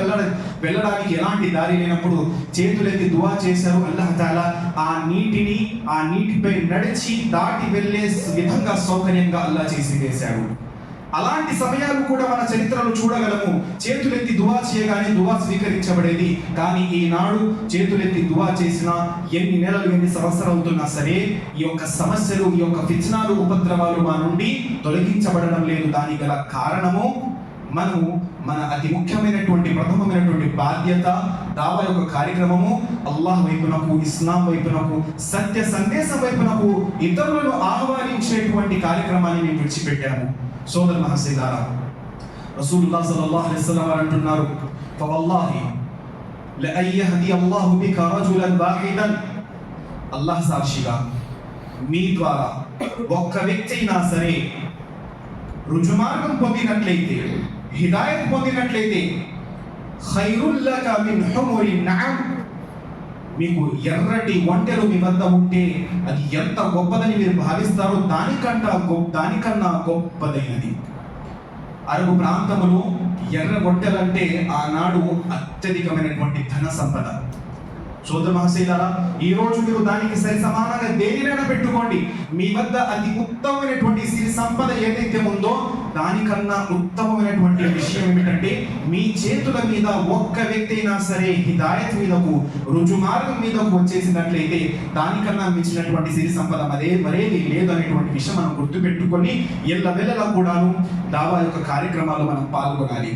వెళ్ళడానికి ఎలాంటి దారి లేనప్పుడు చేతులెత్తి దుఆ చేశారు. అల్లాహ్ తాలా ఆ నీటిపై నడిచి దాటి వెళ్ళే విధంగా సౌకర్యంగా అల్లాహ్ చేసి వేశాడు. అలాంటి సమయాలు కూడా మన చరిత్రలో చూడగలము. చేతులెత్తి దువా చేయగానే దువా స్వీకరించబడేది. కానీ ఈనాడు చేతులెత్తి దువా చేసిన ఎన్ని నెలలు, ఎన్ని సంవత్సరాలు అవుతున్నా సరే ఈ యొక్క సమస్యలు, ఈ యొక్క ఫిత్నాలు, ఉపద్రవాలు మా నుండి తొలగించబడడం లేదు. దానికి గల కారణము మనము మన అతి ముఖ్యమైనటువంటి ప్రథమమైనటువంటి బాధ్యత దావా యొక్క కార్యక్రమము అల్లాహ్ వైపునకు, ఇస్లాం వైపునకు, సత్య సందేశం వైపునకు ఇతరులను ఆహ్వానించేటువంటి కార్యక్రమాన్ని మేము విడిచిపెట్టాము. సోదర మహాశైలారా, రసూలుల్లాహ్ సల్లల్లాహు అలైహి వసల్లం అంటున్నారు, ఫవల్లాహి లఅన్ యహ్ది అల్లాహు బిక రజులన్ వాహిదన్, అల్లాహ్ సాక్షిగా మీ ద్వారా ఒక్క వ్యక్తి అయినా సరే రుజుమార్గం పొందినట్లయితే, హిదాయత్ పొందినట్లయితే, ఖైరుల్ లక మిన్ హుమురిన్ నఅమ్, మీకు ఎర్రటి ఒంటెలు మీ వద్ద ఉంటే అది ఎంత గొప్పదని మీరు భావిస్తారో దానికన్నా గొప్పదైనది. అరబు ప్రాంతములో ఎర్ర ఒంటెలంటే ఆనాడు అత్యధికమైనటువంటి ధన సంపద. సోదర మహాశైలారా, ఈ రోజు మీరు దానికి సరి సమానంగా దేనినైనా పెట్టుకోండి, మీ వద్ద అతి ఉత్తమమైనటువంటి సిరి సంపద ఏదైతే ఉందో దానికన్నా ఉత్తమమైనటువంటి విషయం ఏమిటంటే మీ చేతుల మీద ఒక్క వ్యక్తి అయినా సరే హిదాయత్ మీదకు, రుజు మార్గం మీదకు వచ్చేసినట్లయితే దానికన్నా మించినటువంటి సిరి సంపద మరేది లేదు అనేటువంటి విషయం మనం గుర్తుపెట్టుకొని ఎల్లవెల్లలా కూడాను దావా యొక్క కార్యక్రమాలు మనం పాల్గొనాలి.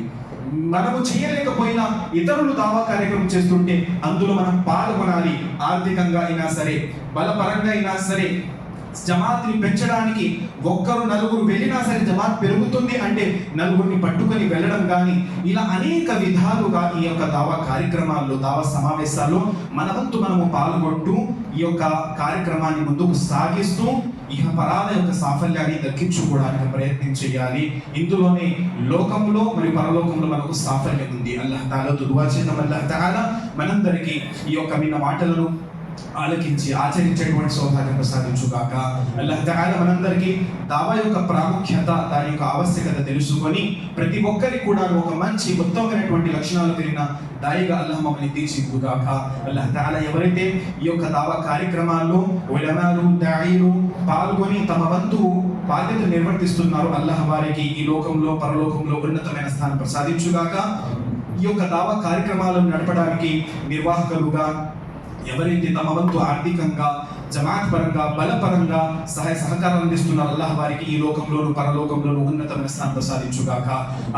మనము చేయలేకపోయినా ఇతరులు దావా కార్యక్రమం చేస్తుంటే అందులో మనం పాల్గొనాలి. ఆర్థికంగా అయినా సరే, బలపరంగా అయినా సరే, జమాత్ని పెంచడానికి ఒక్కరు నలుగురు వెళ్ళినా సరే జమాత్ పెరుగుతుంది అంటే నలుగురిని పట్టుకొని వెళ్ళడం కానీ, ఇలా అనేక విధాలుగా ఈ యొక్క దావా కార్యక్రమాల్లో, దావా సమావేశాల్లో మన వంతు మనము పాల్గొంటూ ఈ యొక్క కార్యక్రమాన్ని ముందుకు సాగిస్తూ ఇహ పరాల యొక్క సాఫల్యాన్ని దక్కించుకోవడానికి ప్రయత్నం చేయాలి. ఇందులోనే లోకంలో మరియు పరలోకంలో మనకు సాఫల్యం ఉంది. అల్లాహ్ తాలా దుఆ చేద్దాం. అల్లాహ్ తాలా మనందరికీ ఈ యొక్క విన్న మాటలను ఆలకించి ఆచరించేటువంటి సౌభాగ్యం ప్రసాదించుగాక. అల్లాహ్ తాలా మనందరికీ దావా యొక్క ప్రాముఖ్యత, దాని యొక్క ఆవశ్యకత తెలుసుకొని ప్రతి ఒక్కరికి కూడా ఒక మంచి ఉత్తమమైనటువంటి లక్షణాలు కలిగిన దాయిగా అల్లాహ్ మమ్మల్ని తీర్చిదిద్దుగాక. అల్లాహ్ తాలా ఎవరైతే ఈ యొక్క దావా కార్యక్రమాల్లో ఉలమాలు, దాయిలు పాల్గొని తమ వంతు బాధ్యత నిర్వర్తిస్తున్నారో అల్లాహ్ వారికి ఈ లోకంలో పరలోకంలో ఉన్నతమైన స్థానం ప్రసాదించుగాక. ఈ యొక్క దావా కార్యక్రమాలను నడపడానికి నిర్వాహకులుగా ఎవరైతే తమ వంతు ఆర్థికంగా, జమాత్ పరంగా, బలపరంగా సహాయ సహకారాలు అందిస్తున్నారు అల్లాహ్ వారికి ఈ లోకంలోను పరలోకంలోను ఉన్నతమైన స్థానం ప్రసాదించుగాక.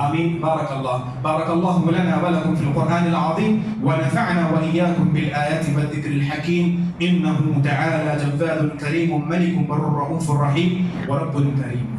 ఆమీన్. బారకల్లాహు లనా వ లకుం ఫిల్ ఖురానిల్ అజీమ్ వ నఫఅనా వ ఇయ్యాకుం బిల్ ఆయాతి వద్ దిక్రిల్ హకీమ్. ఇన్నహు తఆలా జవ్వాదున్ కరీమున్ మలికున్ బర్రుర్ రఊఫుర్ రహీమ్ వ రబ్బుల్ కరీమ్.